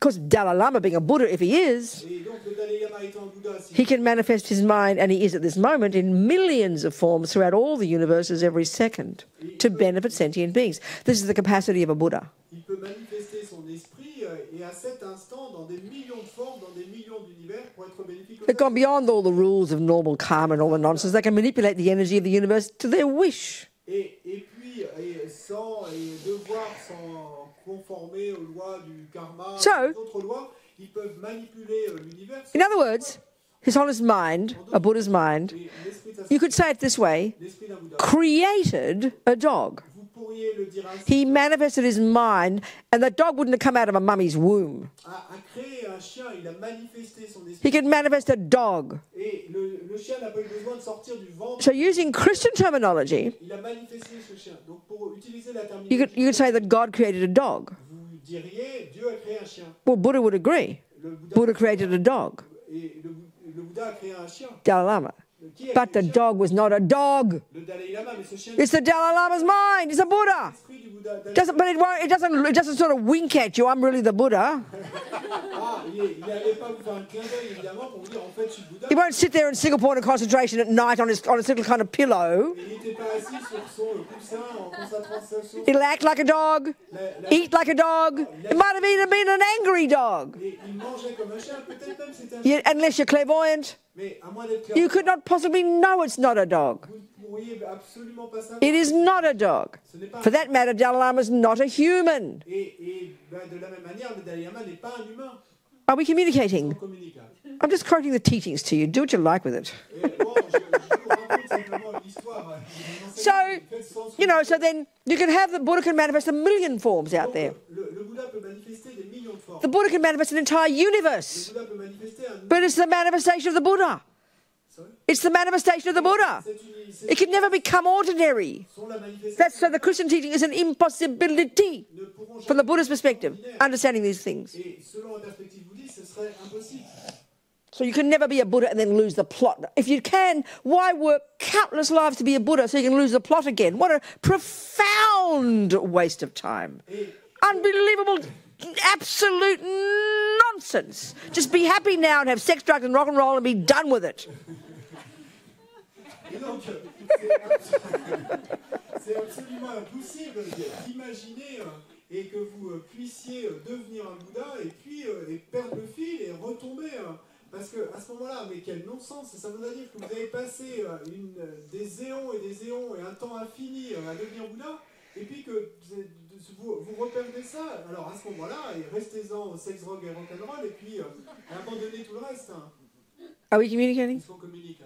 Because Dalai Lama, being a Buddha, if he is, Et donc, le Dalai Lama étant un Bouddha, he can manifest his mind, and he is at this moment, in millions of forms throughout all the universes every second to benefit sentient beings. This is the capacity of a Buddha. il peut manifester son esprit et à cet instant dans des millions de formes, dans des millions d'univers pour être bénéfique aux They've gone êtres. beyond all the rules of normal karma and all the nonsense. They can manipulate the energy of the universe to their wish. Et puis, sans devoir s'en conformer aux lois du karma, So, aux autres lois, ils peuvent manipuler l'univers. In other words, His Holiness mind, a Buddha's mind, Et l'esprit de sa- you could say it this way, l'esprit d'un Bouddha. created a dog. Vous pourriez le dire ainsi, He manifested his mind, and the dog wouldn't have come out of a mummy's womb. a créé un chien, il a manifesté son He esprit. could manifest a dog. Et le chien n'a pas eu besoin de sortir du ventre. So using Christian terminology, Il a manifesté ce chien. Donc pour utiliser la you terminologie, could say that God created a dog. vous diriez Dieu a créé un chien. Well, Buddha would agree. Le Bouddha, Buddha created a dog, et le Bouddha a créé un chien. Dalai Lama. Qui a But créé the le chien? dog was not a dog. Le Dalai Lama, mais ce chien It's the Dalai Lama's mind. It's a Buddha. l'esprit du Bouddha. But it doesn't sort of wink at you. I'm really the Buddha. Ah, il n'allait pas vous faire un clin d'œil évidemment pour vous dire en fait je suis Bouddha. He won't sit there in Singapore in concentration at night on his little kind of pillow. Il n'était pas assis sur son coussin en concentration. He'll act like a dog, eat like a dog. It might have even been an angry dog. Et il mangeait comme un chien, peut-être même c'était un chien. Unless you're clairvoyant, Mais à moins d'être you clair, could not possibly know it's not a dog. vous ne pourriez absolument pas savoir. It is not a dog. Ce n'est pas For that matter, Dalai Lama is not a human. Et de la même manière, le Dalai Lama n'est pas un humain. Are we communicating? On communique. I'm just quoting the teachings to you. Do what you like with it. Et bon, je vous raconte simplement une histoire. So, so then you can have the Buddha can manifest a million forms out there. Le Bouddha peut manifester des millions de formes. The Buddha can manifest an entire Le universe. Bouddha peut manifester un... But it's the manifestation of the Buddha. Sorry? It's the manifestation of the Buddha. It can never become ordinary. Sont la manifestation That's so the Christian teaching is an impossibility ne pourront from the jamais Buddha's perspective, understanding these things. Et selon la perspective bouddhiste, ce serait impossible. So you can never be a Buddha and then lose the plot. If you can, why work countless lives to be a Buddha so you can lose the plot again? What a profound waste of time. Unbelievable, absolute nonsense. Just be happy now and have sex, drugs and rock and roll and be done with it. Et donc, c'est absolument impossible d'imaginer et que vous puissiez devenir un Bouddha et puis et perdre le fil et retomber. Parce que à ce moment-là, mais quel non-sens, ça voudrait dire que vous avez passé des éons et un temps infini à devenir Bouddha, et puis que vous reperdez ça. Alors à ce moment-là, restez-en au sex, rock et rock'n'roll, et puis abandonnez tout le reste. Are we communicating? Ils sont communiques.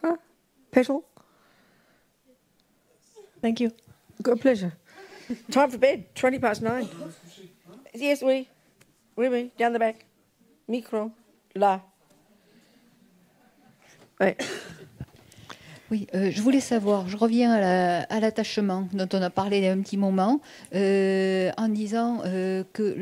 Huh? Petal? Thank you. Good pleasure. Time for bed, 9:20. Yes, oui. Oui, down the back. Micro, là. Ouais. Oui, je voulais savoir, je reviens à l'attachement dont on a parlé il y a un petit moment, en disant que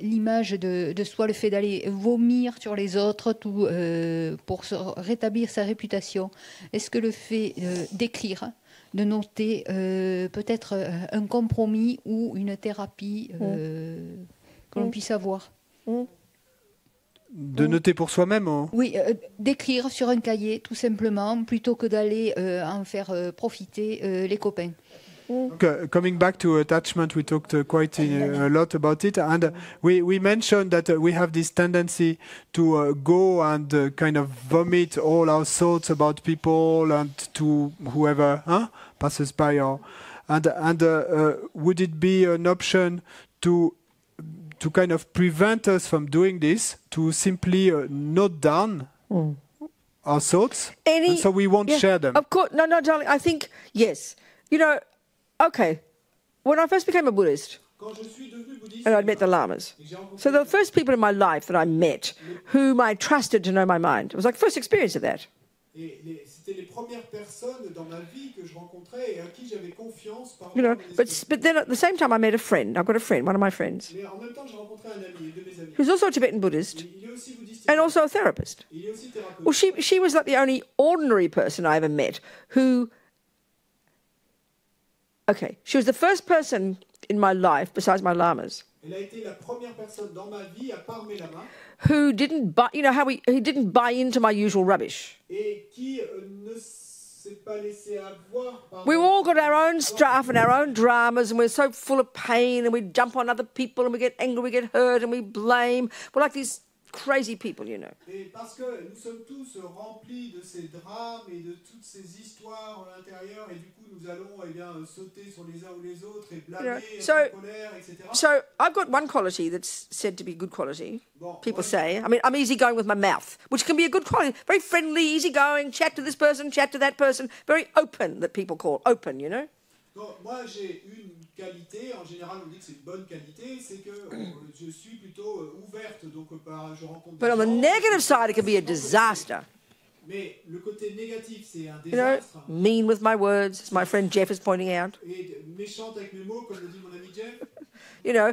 l'image de soi, le fait d'aller vomir sur les autres pour rétablir sa réputation, est-ce que le fait d'écrire, de noter peut-être un compromis ou une thérapie que l'on puisse avoir? De noter pour soi-même hein? Oui, d'écrire sur un cahier, tout simplement, plutôt que d'aller en faire profiter les copains. Coming back to attachment, we talked quite a lot about it, and we mentioned that we have this tendency to go and kind of vomit all our thoughts about people and to whoever passes by, and would it be an option to kind of prevent us from doing this, to simply note down our thoughts, and so we won't share them? Of course, no, darling, I think, yes. You know, okay, when I first became a Buddhist, and I'd met the lamas, so the first people in my life that I met whom I trusted to know my mind, it was like first experience of that. C'était les premières personnes dans ma vie que je rencontrais et à qui j'avais confiance par You know, but then at the same time I met a friend. I've got a friend, one of my friends, Mais en même temps, j'ai rencontré un ami, une de mes amies. who's also a Tibetan Buddhist Il est aussi bouddhiste. and also a therapist. Il est aussi thérapeute. Well, she was like the only ordinary person I ever met who... Okay, she was the first person in my life, besides my lamas, Elle a été la première personne dans ma vie, à part mes lamas, who didn't buy, you know, he didn't buy into my usual rubbish. et qui ne s'est pas laissé avoir par... We all got our own stuff and our own dramas, and we're so full of pain, and we jump on other people, and we get angry, we get hurt, and we blame. We're like these crazy people, you know. Et parce que nous sommes tous remplis de ces drames et de toutes ces histoires à l'intérieur, et du coup nous allons sauter sur les uns ou les autres et blâmer, être en colère, etc. So I've got one quality that's said to be good quality. Bon, People say. I mean, I'm easygoing with my mouth, which can be a good quality. Very friendly, easygoing, chat to this person, chat to that person. Very open, that people call open, you know. Donc, moi, j'ai une qualité, en général, on dit que c'est une bonne qualité, c'est que je suis plutôt ouverte, donc je rencontre But des on the gens, negative side, it can be a disaster. Mais le côté négatif, c'est un You know, désastre. mean with my words, as my friend Jeff is pointing out. Et méchante avec mes mots, comme le dit mon ami Jeff. You know,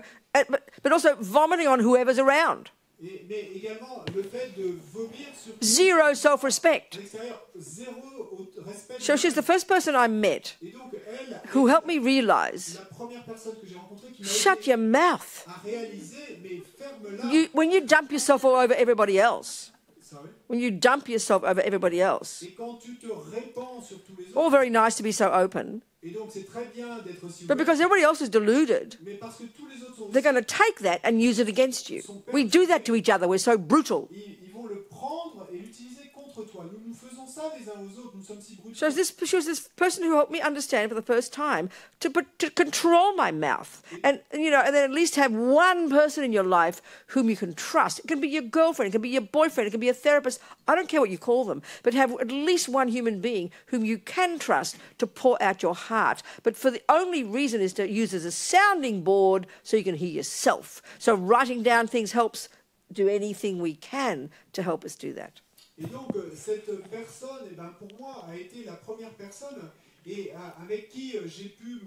but also vomiting on whoever's around. Mais également, le fait de vomir sur Zero self-respect. l'extérieur, zéro respect. So she's the first person I met Et donc, elle, who helped me realize, la première personne que j'ai rencontrée qui m'a shut aidé your mouth. à réaliser, mais ferme-la. When you dump yourself all over everybody else, Sorry. when you dump yourself over everybody else, Et quand tu te répands sur tous les autres, all very nice to be so open, et donc c'est très bien d'être aussi but ouvert, because everybody else is deluded, mais parce que tous les autres sont they're going to take that and use it against you. We do that to each other. We're so brutal. ils vont le prendre et l'utiliser contre toi. Nous faisons ça les uns aux autres. Nous sommes si brutaux. So she was this person who helped me understand for the first time to control my mouth, and you know, and then at least have one person in your life whom you can trust. It can be your girlfriend, it can be your boyfriend, it can be a therapist. I don't care what you call them, but have at least one human being whom you can trust to pour out your heart. But for the only reason is to use as a sounding board so you can hear yourself. So writing down things helps. Do anything we can to help us do that. Et donc, cette personne, eh ben, pour moi, a été la première personne et avec qui j'ai pu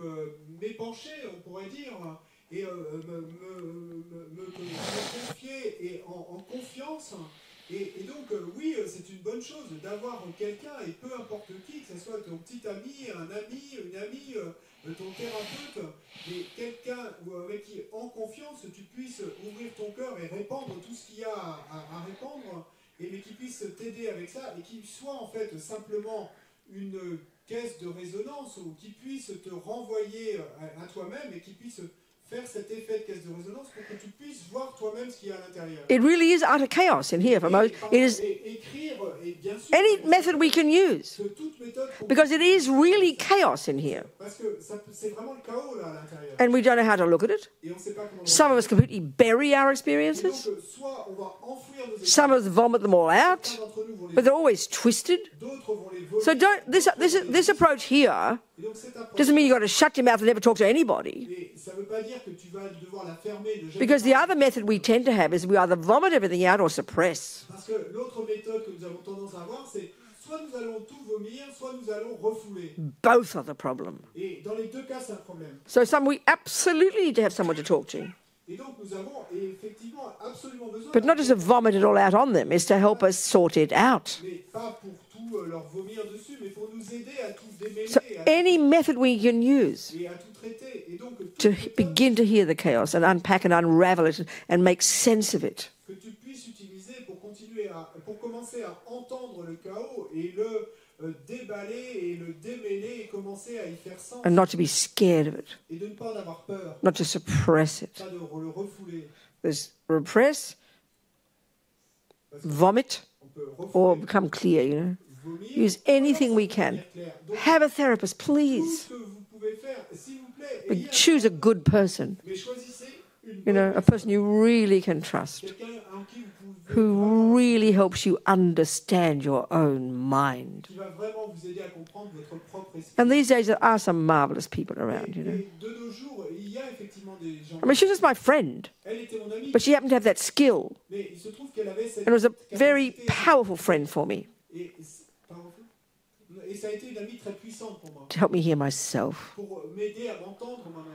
m'épancher, on pourrait dire, et me confier et en confiance. Et donc, oui, c'est une bonne chose d'avoir quelqu'un, et peu importe qui, que ce soit ton petit ami, un ami, une amie, ton thérapeute, mais quelqu'un avec qui, en confiance, tu puisses ouvrir ton cœur et répandre tout ce qu'il y a à répandre, mais qui puisse t'aider avec ça, et qui soit en fait simplement une caisse de résonance, ou qui puisse te renvoyer à toi-même, et qui puisse faire cet effet de caisse de résonance pour que tu puisses voir toi-même ce qu'il y a à l'intérieur. It really is utter chaos in here for most. It is any method we can use, because it is really chaos in here. Parce que c'est vraiment le chaos là à l'intérieur. And we don't know how to look at it. Et on sait pas comment. Some of us completely bury our experiences. Donc, soit on va enfouir nos Some of us vomit them all out, but they're always twisted. D'autres vont les So this approach here Et donc cette approche, doesn't mean you've got to shut your mouth and never talk to anybody. et ça ne veut pas dire que tu vas devoir la fermer, ne jamais Because the parler. other method we tend to have is we either vomit everything out or suppress. Parce que l'autre méthode que nous avons tendance à avoir, c'est soit nous allons tout vomir, soit nous allons refouler. Both are the problem. Et dans les deux cas, c'est un problème. So we absolutely need to have someone to talk to. Et donc nous avons effectivement absolument besoin, But not just to vomit it all out on them, is to help us sort it out. mais pas pour tout leur vomir dessus, mais pour nous aider à tout démêler, So any method we can use et à tout traiter. Et donc toute to méthode begin to hear the chaos and unpack and unravel it and make sense of it. que tu puisses utiliser pour commencer à entendre le chaos et le déballer et le démêler et commencer à y faire sens And not to be scared of it, et de ne pas en avoir peur, not to suppress it. pas de le refouler. There's repress, Parce que vomit, on peut or refouler, become clear, you know. vomir, Use anything we can. devenir clair. Donc, Have a therapist, tout please. ce que vous pouvez faire, s'il vous plaît, But ayez un- choose a good person, mais choisissez une you bonne know, a person you really can trust, quelqu'un en qui vous pouvez who really helps you understand your own mind. qui va vraiment vous aider à comprendre votre propre esprit. And these days, there are some marvelous people around, you know. Et de nos jours, il y a effectivement des gens. I mean, she was just my friend, Elle était mon amie, but she happened to have that skill, mais il se trouve qu'elle avait cette and it was a very capacité. powerful friend for me Et ça a été une amie très puissante pour moi, to help me hear myself. pour m'aider à m'entendre moi-même.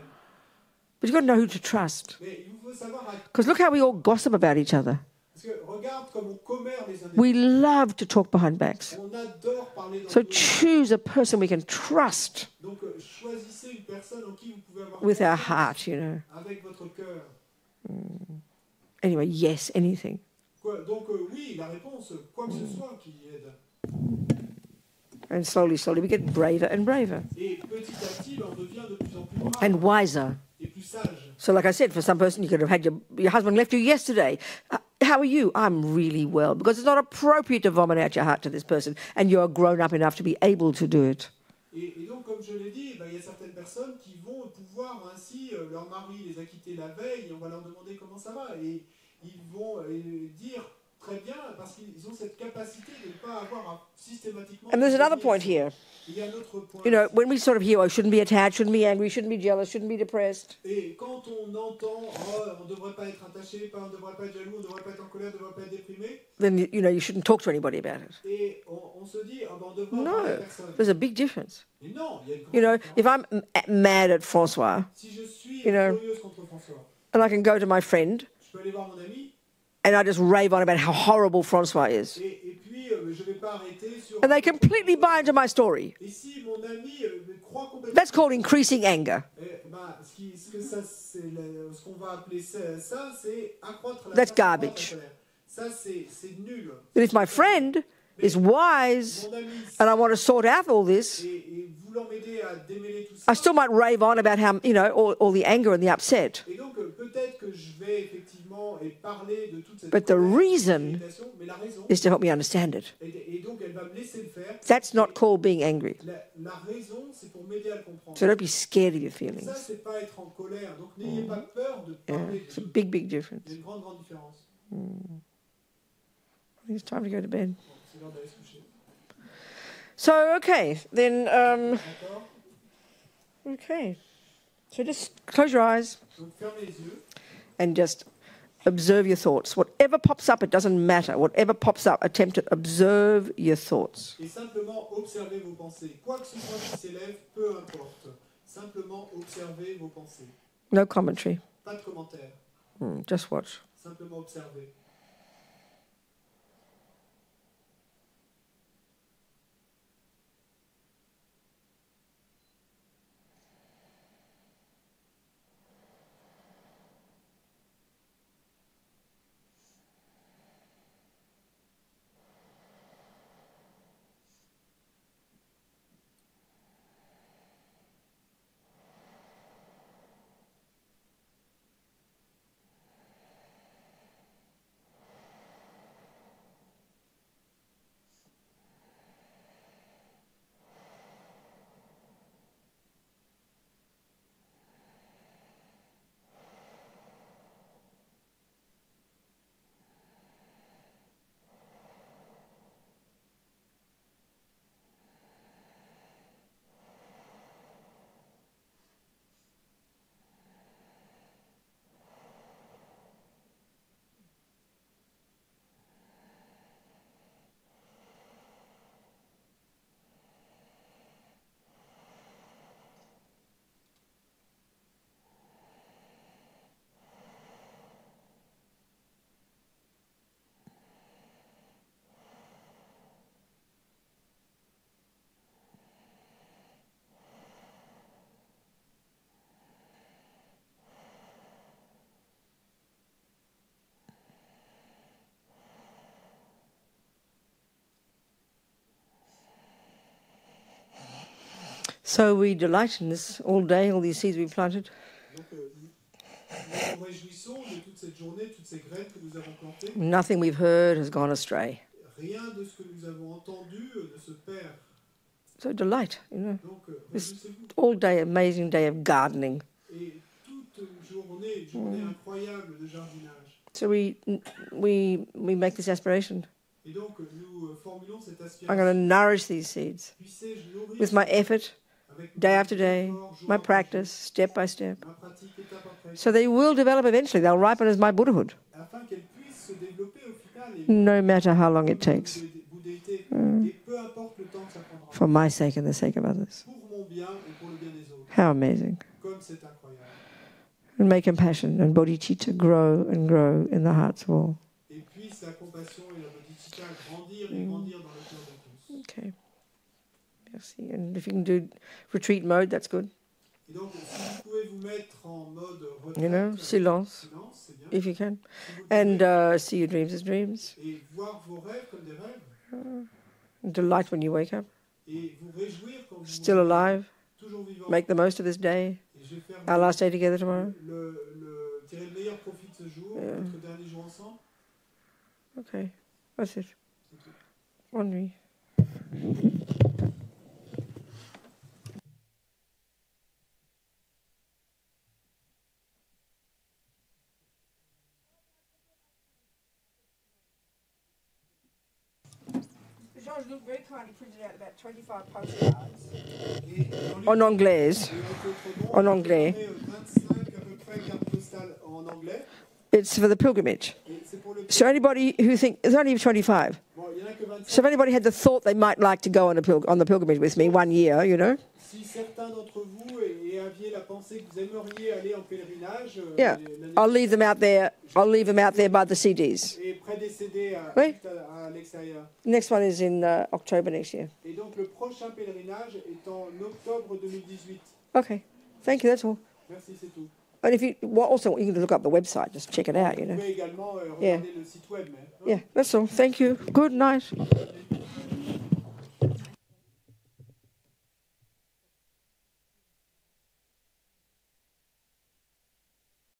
But you've got to know who to trust. Mais il faut savoir, Because look how we all gossip about each other. parce que regarde comme on commère les uns des We love to talk behind backs. autres. On adore parler dans So le dos. choose a person we can trust Donc choisissez une personne en qui vous pouvez avoir with our confiance, heart, you know. avec votre cœur. Anyway, yes, anything. Donc oui, la réponse, quoi que ce soit qui aide. And slowly, we get braver and braver Et petit à petit, on devient de plus en plus brave and wiser. et plus sage. So like I said, for some person, you could have had your husband left you yesterday. How are you? I'm really well. Because it's not appropriate to vomit out your heart to this person. And you're grown up enough to be able to do it. Et donc, comme je l'ai dit, il y a certaines personnes qui vont pouvoir ainsi, leur mari les a quittés la veille, et on va leur demander comment ça va. Et ils vont dire très bien, parce qu'ils ont cette capacité de ne pas avoir à systématiquement... And there's another point here. Il y a un autre point. You know, when we sort of hear, oh, shouldn't be attached, shouldn't be angry, shouldn't be jealous, shouldn't be depressed. Et quand on entend, oh, on ne devrait pas être attaché, on ne devrait pas être jaloux, on ne devrait pas être en colère, on ne devrait pas être déprimé, Then, you know, you shouldn't talk to anybody about it. et on se dit, ah ben on devrait en No, parler à personne. there's a big difference. Mais non, il y a une grande You know, différence. if I'm mad at Francois, Si je suis you know, furieuse contre François, and I can go to my friend, je peux aller voir mon ami, and I just rave on about how horrible Francois is. et puis je ne vais pas arrêter sur... And they completely buy into my story. Et si mon ami croit complètement... That's called increasing anger. Ce qu'on va appeler ça, c'est accroître la That's performance garbage. de la colère. Ça, c'est nul. But if my friend is wise Mon ami, and I want to sort out all this, et voulant m'aider à démêler tout ça, I still might rave on about how, you know, all the anger and the upset. et donc peut-être que je vais effectivement parler de toute cette But the colère, reason cette irritation, mais la raison, is to help me understand it. et donc elle va me laisser le faire. That's not called being angry. La raison, c'est pour m'aider à le comprendre. So don't be scared of your Ça, feelings. c'est pas être en colère. Donc n'ayez pas peur de Yeah, parler. it's a big, big Il y a difference. une grande, grande différence. I think it's time to go to bed. Bon, c'est l'heure d'aller se coucher. So, okay, then, D'accord? okay. So just close your eyes Donc fermez les yeux. and just observe your thoughts. Whatever pops up, it doesn't matter. Whatever pops up, attempt to observe your thoughts. Et simplement observez vos pensées. Quoi que ce soit qui s'élève, peu importe. Simplement observez vos pensées. No commentary. Pas de commentaires. Just watch. Simplement observez. So we delight in this all day, all these seeds we've planted. Donc, nous nous réjouissons de toute cette journée, toutes ces graines que nous avons plantées. Nothing we've heard has gone astray. Rien de ce que nous avons entendu ne se perd. So delight, you know. Donc, This réjouissez-vous. all day, amazing day of gardening. Et toute une journée incroyable de jardinage. So we make this aspiration. Et donc, nous formulons cette I'm going to aspiration. nourish these seeds Puissais-je nourrir with my effort, avec day after day, effort, jour my après practice, step by step. jour, ma pratique étape après So they will develop eventually. They'll ripen as my Buddhahood, afin qu'elle puisse se développer au final et no matter how long it takes, bouddhéité, et peu importe le temps que ça prendra, for my sake and the sake of others. pour mon bien et pour le bien des autres. How amazing. Comme c'est incroyable. And may compassion and bodhicitta grow and grow in the hearts of all. Et puisse la compassion et la bodhicitta grandir et grandir dans le cœur de tous. Okay. Merci. And if you can do retreat mode, that's good. Et donc, si vous pouvez vous mettre en mode retraite, You know, silence, silence, c'est bien. if you can. Si vous And pouvez, see your dreams as dreams. et voir vos rêves comme des rêves, And delight when you wake up. et vous réjouir quand vous Still vous réveillez, alive. toujours vivant. Make the most of this day. Et je vais faire Our last day together tomorrow. tirer le meilleur profit de ce jour, Yeah. notre dernier jour ensemble. Okay. That's it. C'est tout. Ennui. Georges Luc very kindly printed out about 25 postcards. Et dans En l'une- anglais. et avec votre nom, En on a anglais. fait 25 à peu près cartes postales en anglais. It's for the pilgrimage. Et c'est pour le So anybody who think there's only 25. Bon, il y en a que 25. So if anybody had the thought they might like to go on on the pilgrimage with me 1 year, you know, Si certains d'entre vous aviez la pensée que vous aimeriez aller en pèlerinage, yeah, I'll leave them out there. I'll leave them out there by the CDs. et près des CD Oui. juste à l'extérieur. Next one is in October next year. Et donc le prochain pèlerinage est en octobre 2018. Okay, thank you. That's all. Merci, c'est tout. And if you also you can look up the website, just check it out. You Vous know. pouvez également Yeah. regarder le site web. Mais, Yeah, that's all. Thank you. Good night.